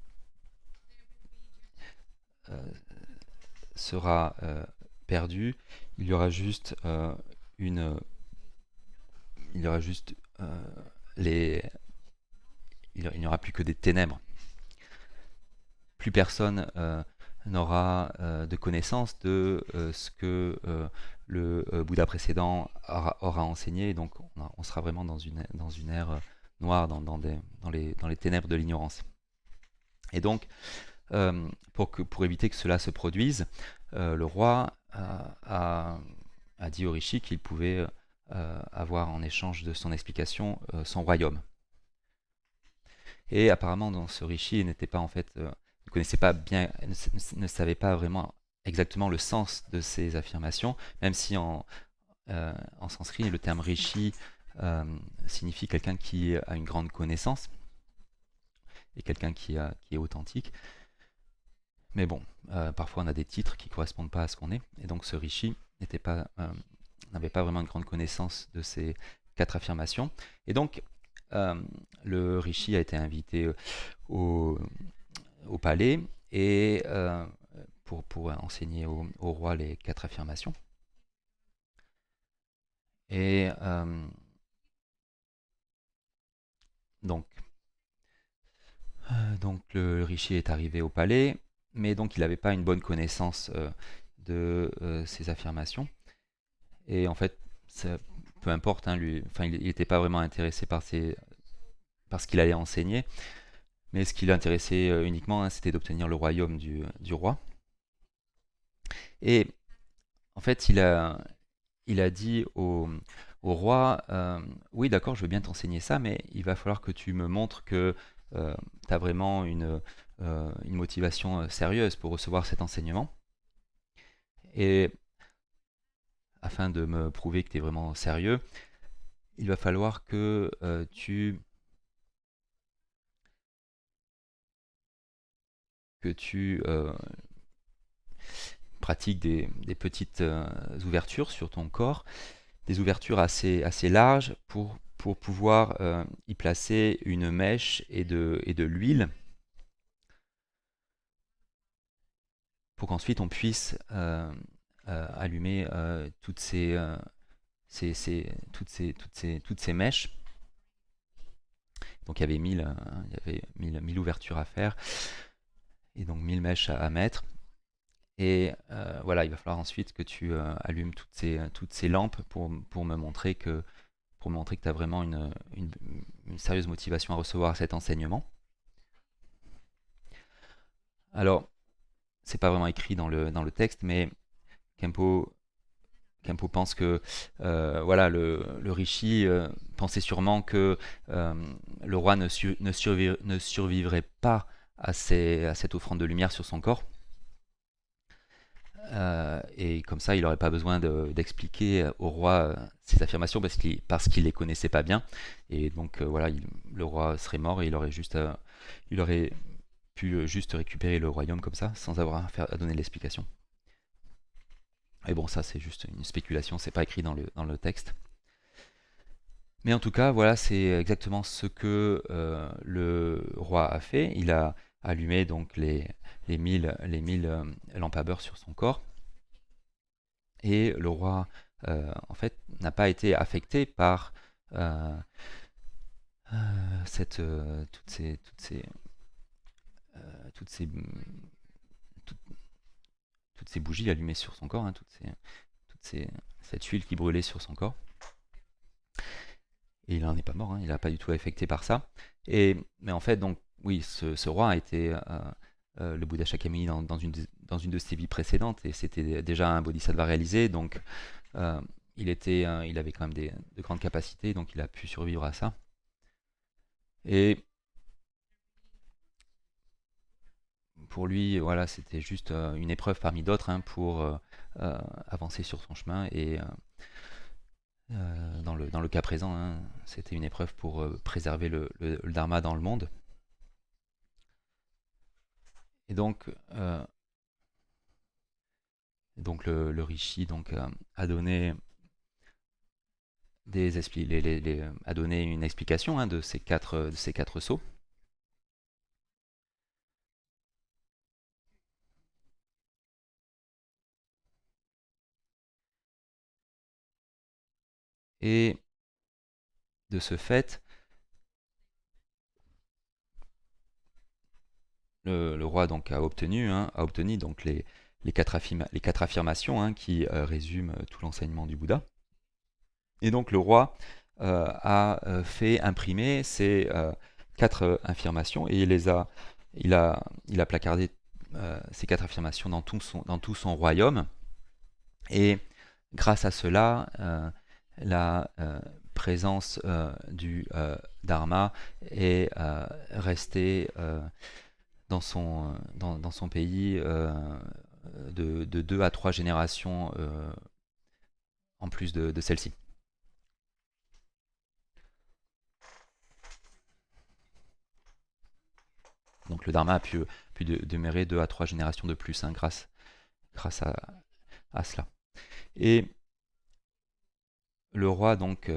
sera perdue, il y aura juste il n'y aura plus que des ténèbres. Plus personne n'aura de connaissance de ce que le Bouddha précédent aura enseigné. Donc on sera vraiment dans une ère noire, dans les ténèbres de l'ignorance. Et donc, pour éviter que cela se produise, le roi a dit au rishi qu'il pouvait avoir en échange de son explication son royaume. Et apparemment, dans ce rishi, n'était pas en fait, ne connaissait pas bien, ne savait pas vraiment exactement le sens de ces affirmations, même si en sanskrit, le terme rishi signifie quelqu'un qui a une grande connaissance et quelqu'un qui est authentique. Mais bon, parfois on a des titres qui ne correspondent pas à ce qu'on est, et donc ce rishi n'avait pas vraiment une grande connaissance de ces quatre affirmations. Et donc, le rishi a été invité au palais et pour enseigner au roi les quatre affirmations. Et donc le rishi est arrivé au palais mais donc il n'avait pas une bonne connaissance de ces affirmations. Et en fait, peu importe, hein, lui, enfin, il n'était pas vraiment intéressé par ce qu'il allait enseigner, mais ce qui l'intéressait uniquement, hein, c'était d'obtenir le royaume du roi. Et en fait, il a dit au roi, oui d'accord, je veux bien t'enseigner ça, mais il va falloir que tu me montres que tu as vraiment une motivation sérieuse pour recevoir cet enseignement. Et afin de me prouver que tu es vraiment sérieux, il va falloir que tu pratiques des petites ouvertures sur ton corps, des ouvertures assez larges pour pouvoir y placer une mèche et de l'huile, pour qu'ensuite on puisse allumer toutes ces mèches. Donc il y avait 1000 ouvertures à faire, et donc 1000 mèches à mettre. Et voilà, il va falloir ensuite que tu allumes toutes ces lampes pour me montrer que tu as vraiment une sérieuse motivation à recevoir cet enseignement. Alors, c'est pas vraiment écrit dans le texte, mais Kempo pense que voilà, le rishi pensait sûrement que le roi ne survivrait pas à cette offrande de lumière sur son corps. Et comme ça, il n'aurait pas besoin d'expliquer au roi ses affirmations parce qu'il les connaissait pas bien. Et donc voilà, le roi serait mort et il aurait pu juste récupérer le royaume comme ça, sans avoir à donner l'explication. Et bon, ça c'est juste une spéculation, c'est pas écrit dans le texte. Mais en tout cas, voilà, c'est exactement ce que le roi a fait. Il a allumé donc les 1000 lampes à beurre sur son corps. Et le roi, en fait, n'a pas été affecté par euh, toutes ces, toutes, toutes ces bougies allumées sur son corps, hein, cette huile qui brûlait sur son corps. Et il n'en est pas mort, hein, il n'a pas du tout affecté par ça. Mais en fait, donc, oui, ce roi a été le Bouddha Shakyamuni dans une de ses vies précédentes, et c'était déjà un bodhisattva réalisé, donc il avait quand même de grandes capacités, donc il a pu survivre à ça. Et pour lui, voilà, c'était juste une épreuve parmi d'autres, hein, pour avancer sur son chemin. Et dans le cas présent, hein, c'était une épreuve pour préserver le dharma dans le monde. Et donc le rishi a donné a donné une explication, hein, de ces quatre sceaux. Et de ce fait, le roi donc a obtenu donc les quatre affirmations, hein, qui résument tout l'enseignement du Bouddha. Et donc le roi a fait imprimer ces quatre affirmations, et il a placardé ces quatre affirmations dans tout son royaume. Et grâce à cela, la présence du Dharma est restée dans son pays de 2 à 3 générations en plus de celle-ci. Donc le Dharma a pu demeurer 2 à 3 générations de plus, hein, grâce à cela. Et le roi donc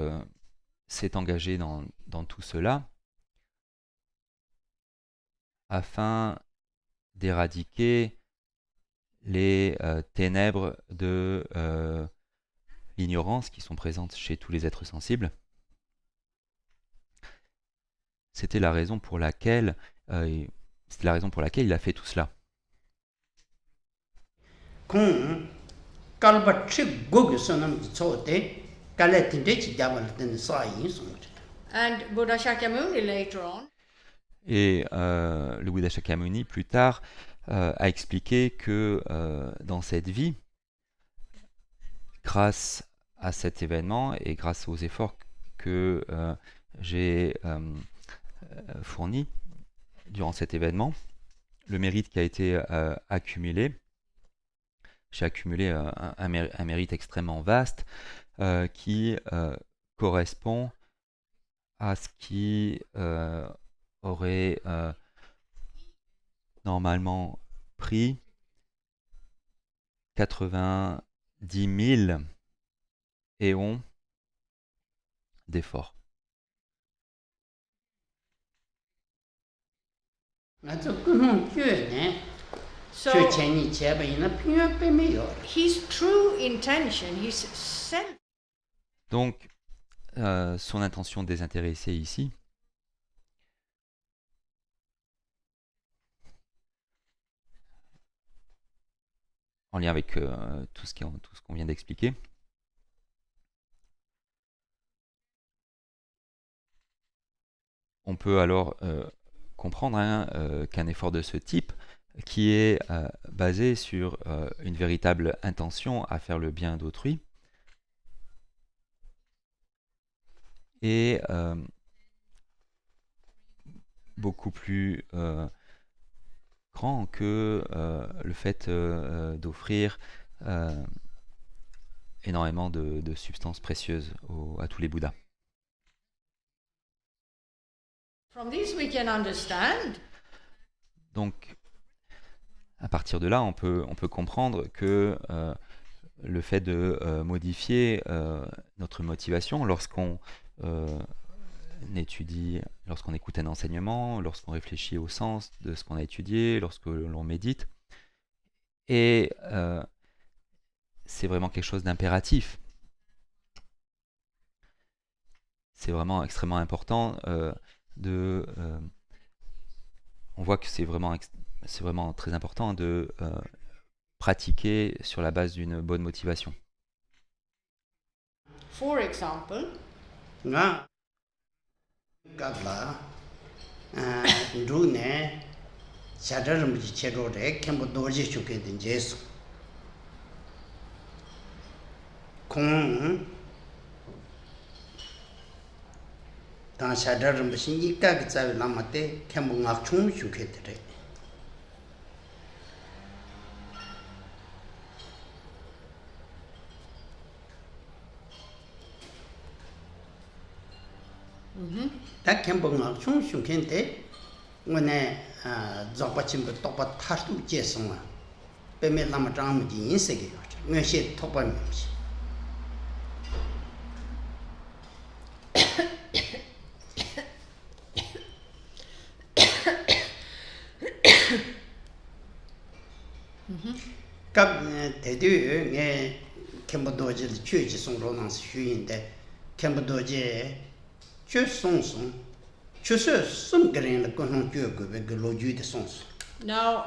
s'est engagé dans tout cela afin d'éradiquer les ténèbres de l'ignorance qui sont présentes chez tous les êtres sensibles. C'était la raison pour laquelle il a fait tout cela. 콩 깔바 치 고기 선음 초데 깔레틴데 지자발 된 사이 송지 And Buddha Shakyamuni later on Et le Bouddha Shakyamuni, plus tard, a expliqué que dans cette vie, grâce à cet événement et grâce aux efforts que j'ai fournis durant cet événement, le mérite qui a été accumulé, j'ai accumulé un mérite extrêmement vaste qui correspond à ce qui aurait normalement pris 90 000 éons d'efforts. so his true intention, his self Donc, son intention désintéressée ici, en lien avec tout ce qu'on vient d'expliquer, on peut alors comprendre qu'un effort de ce type, qui est basé sur une véritable intention à faire le bien d'autrui, est beaucoup plus grand que le fait d'offrir énormément de substances précieuses à tous les Bouddhas. from this we can understand Donc, à partir de là, on peut comprendre que le fait de modifier notre motivation lorsqu'on étudie, lorsqu'on écoute un enseignement, lorsqu'on réfléchit au sens de ce qu'on a étudié, lorsque l'on médite, et c'est vraiment quelque chose d'impératif. C'est vraiment extrêmement important on voit que c'est vraiment très important de pratiquer sur la base d'une bonne motivation. for example nga kabla ndune chadarum ji chero de kembo doji chuke den jesu kong ta chadarum shin ikka gi tsawe lamate kembo ngak chung chuke de 다 캠봉아 총숑켄데 원에 잡아침부 똑바 타스도 제송아 빼메 라마 장무지 인세게 뇌시 토바미지 갑 대두에 캠보도지 취지 송로난스 휴인데 캠보도지 now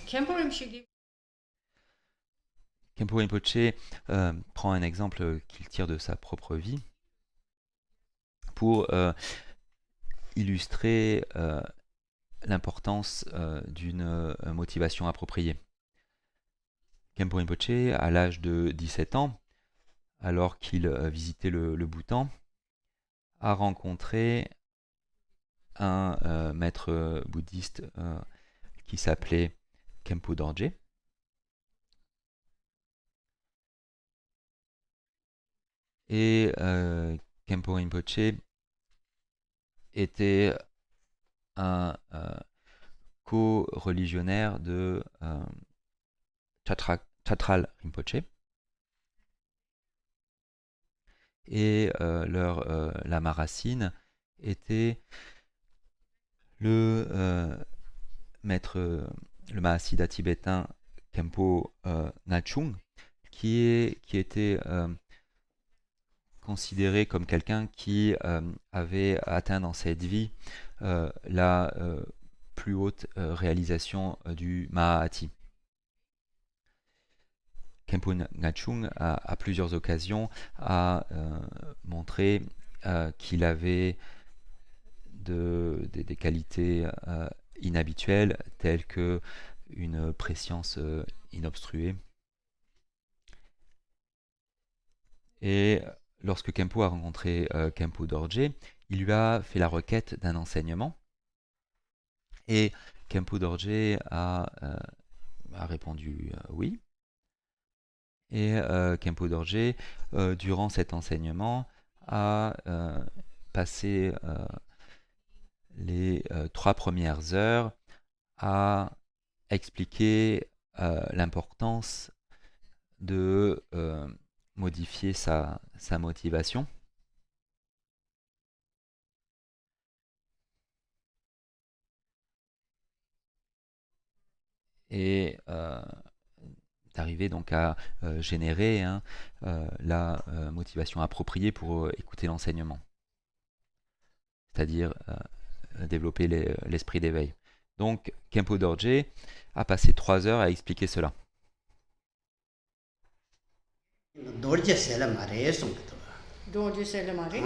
Khenpo Rinpoche Khenpo Rinpoche prend un exemple qu'il tire de sa propre vie pour illustrer l'importance d'une motivation appropriée. Khenpo Rinpoche, à l'âge de 17 ans, alors qu'il visitait le Bhoutan, a rencontré un maître bouddhiste qui s'appelait Khenpo Dorje. Et Khenpo Rinpoche était un co-religionnaire de Chatral Rinpoche. Et leur lama racine était le maître, le Mahasiddha tibétain Khenpo Ngachung, qui était considéré comme quelqu'un qui avait atteint dans cette vie la plus haute réalisation du Mahāti. Khenpo Ngachung, à plusieurs occasions, a montré qu'il avait des qualités inhabituelles, telles que une préscience inobstruée. Et lorsque Khenpo a rencontré Khenpo Dorje, il lui a fait la requête d'un enseignement. Et Khenpo Dorje a répondu oui. Et Khenpo Dorje, durant cet enseignement, a passé les 3 premières heures à expliquer l'importance de modifier sa motivation. Et d'arriver donc à générer la motivation appropriée pour écouter l'enseignement, c'est-à-dire développer l'esprit d'éveil. Donc Khenpo Dorje a passé 3 heures à expliquer cela. Dorje sela mare song to. Dorje sela mare.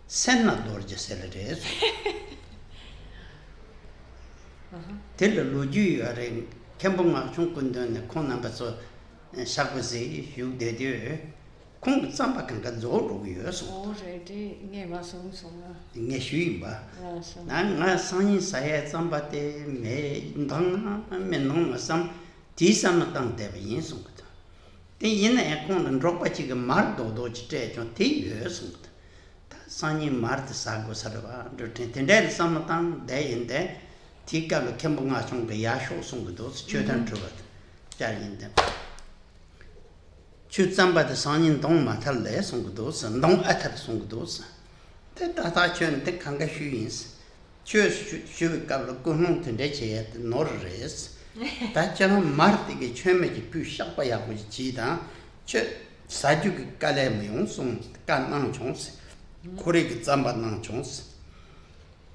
Senna dorje sela re. Tel loju are Khenpo Ngachung kundan kon number so shakuse yu de de kong zamba kan ga zo ru yu so. J'ai été nghe ma song song. Nge shui ba. Na nga sanyi saya zamba te me ndang me nong sam ti sam tang de yin song to. Te yin e kon ro pa chi ga mar do do chi te chon te yu song to. Ta sanyi mar de sa go sa ba do te de sam tang de yin de ti ka lo Khenpo Ngachung ga ya sho song do chu dan chu ba. Ja yin de. Chu zamba de sanyi dong ma ta le song do sa dong a ta song do sa. Te ta ta chen te kan ga shu yin sa. Chu ka lo ko nong te de che no res. Ta chen mar te ge chen me ji pu sha pa ya ko ji da. Che sa ju ge ka le me yong song kan nang chong se. Ko re ge zamba nang chong se.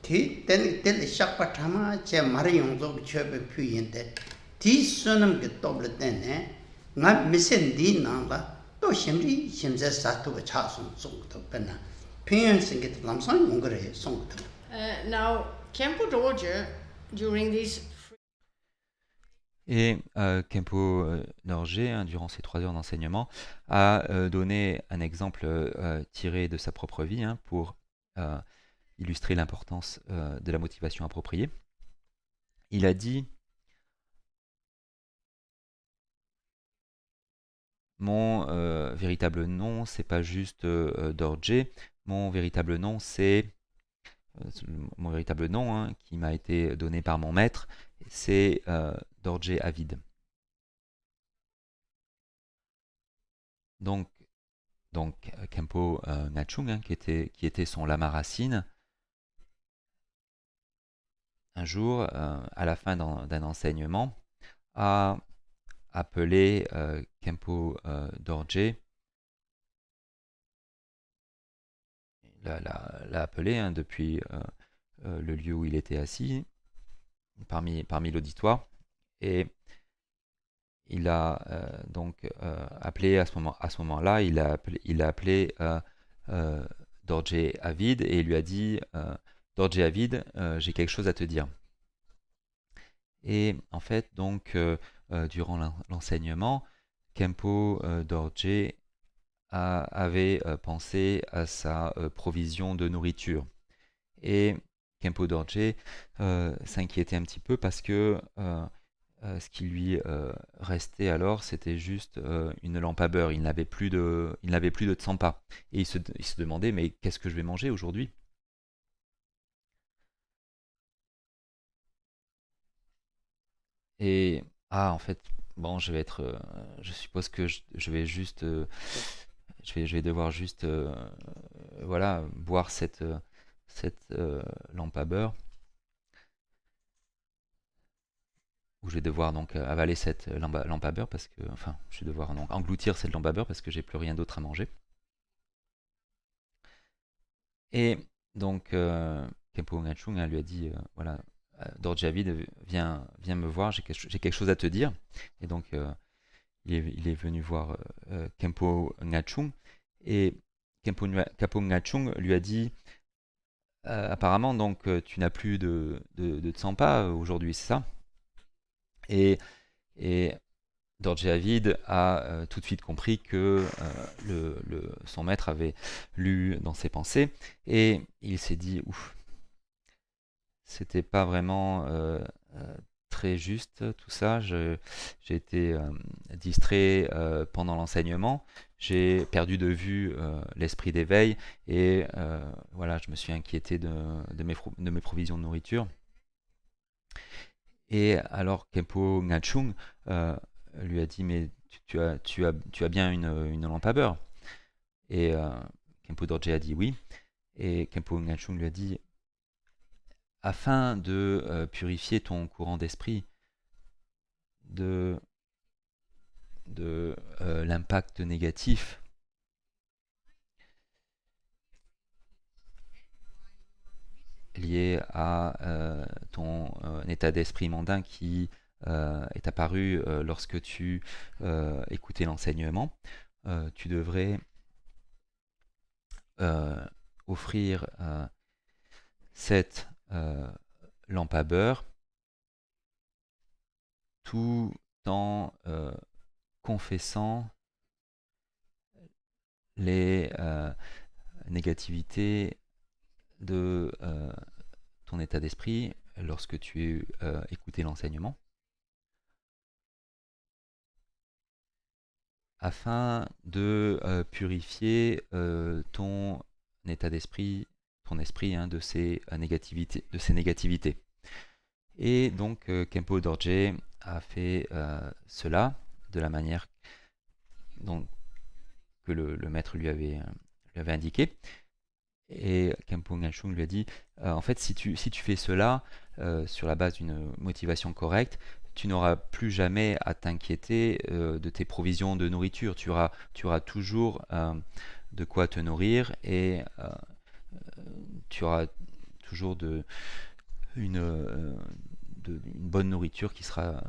Ti ten le sha pa ta ma che mar yong zo che be pu yin te. Ti sunam ge to ble ten ne. Nga mi sen di na la to shim ri shim ze sa tu ga cha song song to pe na. Pinyin sing ge lam sang yong ge re song to. Now, Khenpo Dorje, during these Et Khenpo Dorje, durant ces 3 heures d'enseignement, a donné un exemple tiré de sa propre vie pour illustrer l'importance de la motivation appropriée. Il a dit: mon véritable nom, c'est pas juste Dorje, mon véritable nom, c'est mon véritable nom qui m'a été donné par mon maître, c'est Dorje Avid. Donc Khenpo Ngachung, qui était son lama racine, un jour, à la fin d'un enseignement, a appelé Khenpo Dorje, l'a appelé depuis le lieu où il était assis, parmi l'auditoire, et il a donc appelé à ce moment-là, il a appelé Dorje Avid et il lui a dit: Dorje Avid, j'ai quelque chose à te dire. Et en fait, donc, durant l'enseignement, Khenpo Dorje avait pensé à sa provision de nourriture. Et Khenpo Dorje s'inquiétait un petit peu parce que ce qui lui restait alors, c'était juste une lampe à beurre. Il n'avait plus de tsampa. Et il se demandait: mais qu'est-ce que je vais manger aujourd'hui? Et en fait, bon, je suppose que je vais juste, je vais devoir juste, voilà, boire cette lampe à beurre, ou je vais devoir donc avaler cette lampe à beurre parce que, enfin, je vais devoir donc engloutir cette lampe à beurre parce que j'ai plus rien d'autre à manger. Et donc Khenpo Ngachung lui a dit: voilà, Dorje Avid, viens me voir, j'ai quelque chose à te dire. Et donc il est venu voir Khenpo Ngachung, et Khenpo Ngachung lui a dit apparemment, donc, tu n'as plus de Tsampa aujourd'hui, c'est ça? Et Dorje Avid a tout de suite compris que son maître avait lu dans ses pensées, et il s'est dit, ouf, c'était pas vraiment très juste tout ça. J'ai été distrait pendant l'enseignement, j'ai perdu de vue l'esprit d'éveil, et voilà, je me suis inquiété de mes provisions de nourriture. Et alors Khenpo Ngachung lui a dit, mais tu as bien une lampe à beurre? Et Khenpo Dorje a dit oui. Et Khenpo Ngachung lui a dit, afin de purifier ton courant d'esprit de l'impact négatif lié à ton état d'esprit mondain qui est apparu lorsque tu écoutais l'enseignement, tu devrais offrir cette lampe à beurre tout en confessant les négativités de ton état d'esprit lorsque tu écoutais l'enseignement, afin de purifier ton état d'esprit, ton esprit, hein, de ces négativités. Et donc Khenpo Dorje a fait cela de la manière dont, que le maître lui avait indiqué. Et Khenpo Ngachung lui a dit, en fait, si tu fais cela sur la base d'une motivation correcte, tu n'auras plus jamais à t'inquiéter de tes provisions de nourriture. Tu auras toujours de quoi te nourrir, et tu auras toujours une bonne nourriture qui sera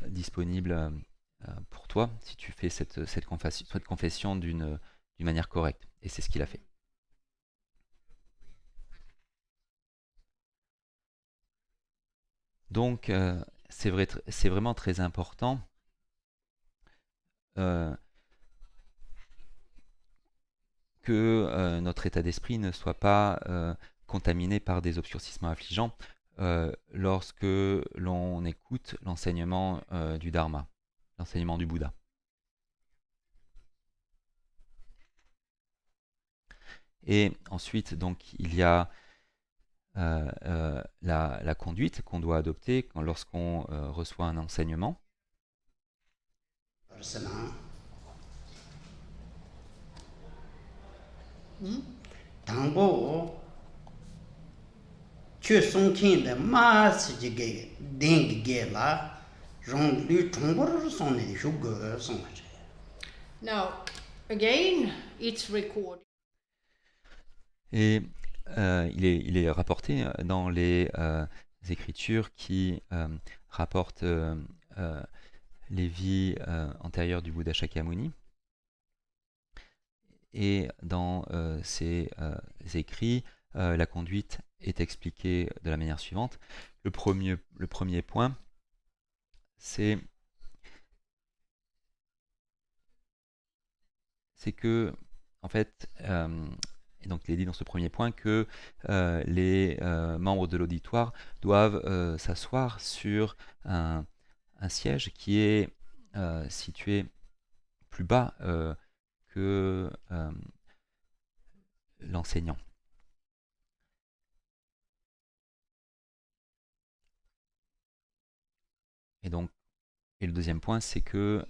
disponible pour toi si tu fais cette confession d'une manière correcte. Et c'est ce qu'il a fait. Donc, c'est vraiment très important que notre état d'esprit ne soit pas contaminé par des obscurcissements affligeants lorsque l'on écoute l'enseignement du Dharma, l'enseignement du Bouddha. Et ensuite, donc, il y a la conduite qu'on doit adopter lorsqu'on reçoit un enseignement. Tango Chö Song Kin de Ma Si Ge Deng Ge La Rong Lu Chongbor Song Ne Shu Ge Song. Now, again, it's recorded. Et il est rapporté dans les écritures qui rapportent les vies antérieures du Bouddha Shakyamuni. Et dans ces écrits, la conduite est expliquée de la manière suivante. Le premier point, c'est que, en fait, et donc il est dit dans ce premier point que les membres de l'auditoire doivent s'asseoir sur un siège qui est situé plus bas que l'enseignant. Et le deuxième point, c'est que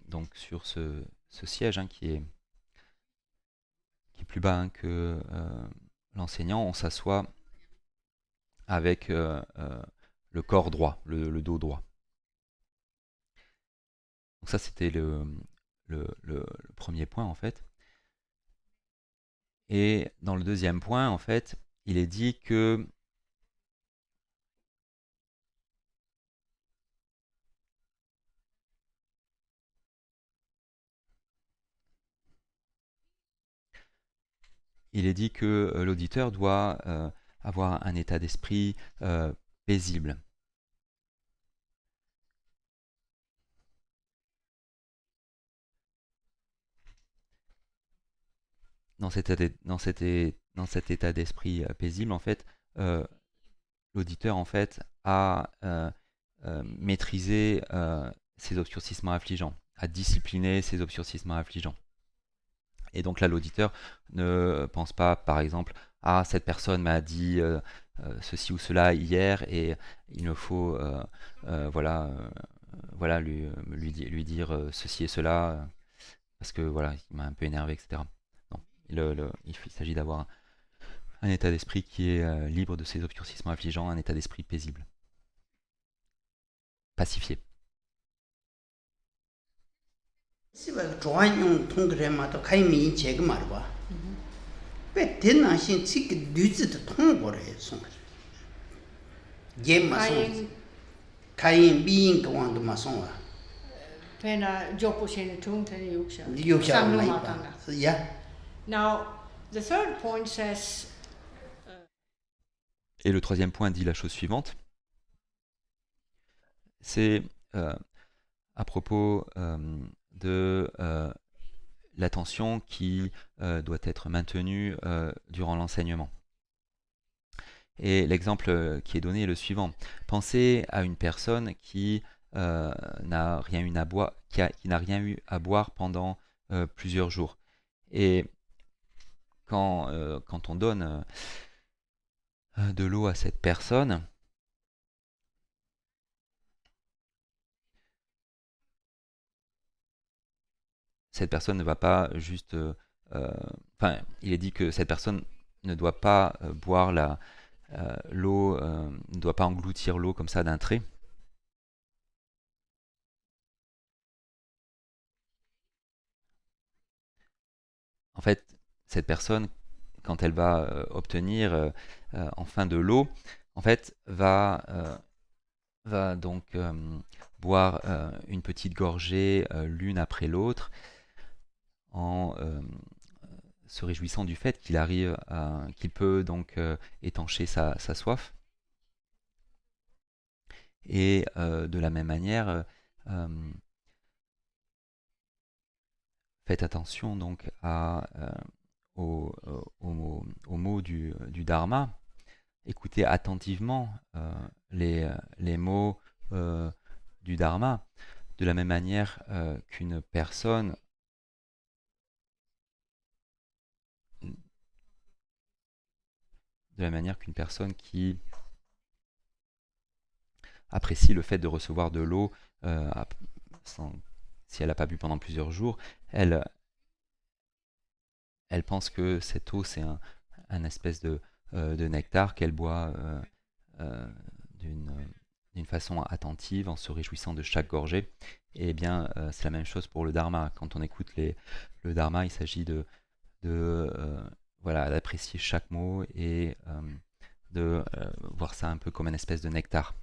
donc sur ce siège, hein, qui est plus bas, hein, que l'enseignant, on s'assoit avec le corps droit, le dos droit. Donc ça, c'était le premier point, en fait. Et dans le deuxième point, en fait, il est dit que il est dit que l'auditeur doit avoir un état d'esprit paisible. Dans cet état d'esprit paisible, en fait, l'auditeur en fait a maîtrisé ses obscurcissements affligeants, a discipliné ses obscurcissements affligeants. Et donc là, l'auditeur ne pense pas, par exemple, ah, cette personne m'a dit ceci ou cela hier et il me faut voilà, lui dire ceci et cela parce que voilà, il m'a un peu énervé, etc. Non, il s'agit d'avoir un état d'esprit qui est libre de ses obscurcissements affligeants, un état d'esprit paisible, pacifié. 시바 조안용 통그레마도 가이미 제가 말봐. 왜 대나신 지기 뉴즈도 통보래 송. 예마송. 가인 미인 그wan도 마송아. Pena Joposhin Tungten Yuksha. 유샤 Samlu 마이바. Matanga. 야. Now, the third point says, Et le troisième point dit la chose suivante. C'est à propos de l'attention qui doit être maintenue durant l'enseignement. Et l'exemple qui est donné est le suivant. Pensez à une personne qui n'a rien eu à boire, qui n'a rien eu à boire pendant plusieurs jours. Et quand on donne de l'eau à cette personne, ne va pas juste... Enfin, il est dit que cette personne ne doit pas boire l'eau, ne doit pas engloutir l'eau comme ça d'un trait. En fait, cette personne, quand elle va obtenir enfin de l'eau, en fait, va donc boire une petite gorgée l'une après l'autre en se réjouissant du fait qu'il peut donc étancher sa soif. Et de la même manière, faites attention donc aux mots du Dharma. Écoutez attentivement les mots du Dharma, de la même manière qu'une personne qui apprécie le fait de recevoir de l'eau si elle n'a pas bu pendant plusieurs jours, elle pense que cette eau c'est un espèce de nectar qu'elle boit d'une façon attentive en se réjouissant de chaque gorgée. Et bien c'est la même chose pour le Dharma. Quand on écoute le Dharma, il s'agit d'apprécier chaque mot et de voir ça un peu comme une espèce de nectar.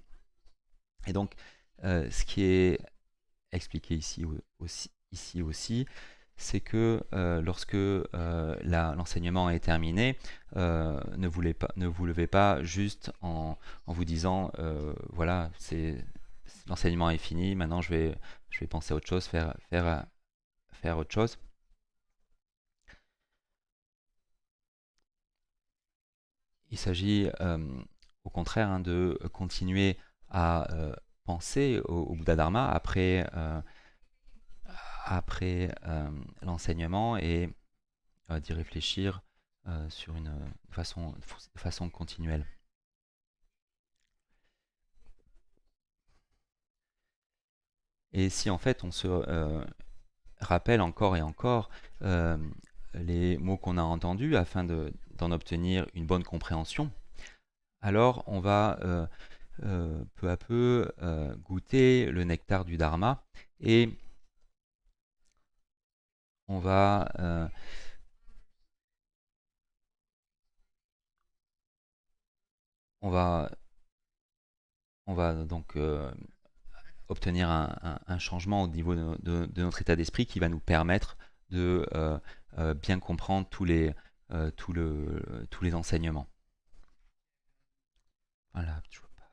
Et donc, ce qui est expliqué ici aussi, c'est que lorsque l'enseignement est terminé, ne vous levez pas juste en vous disant voilà, l'enseignement est fini, maintenant je vais penser à autre chose, faire autre chose. Il s'agit au contraire de continuer à penser au Bouddha Dharma après l'enseignement et d'y réfléchir sur une façon continuelle. Et si en fait on se rappelle encore et encore les mots qu'on a entendus afin d'en obtenir une bonne compréhension, alors on va peu à peu goûter le nectar du Dharma et on va donc obtenir un changement au niveau de notre état d'esprit qui va nous permettre de bien comprendre tous les tous les enseignements. Voilà, je vois pas.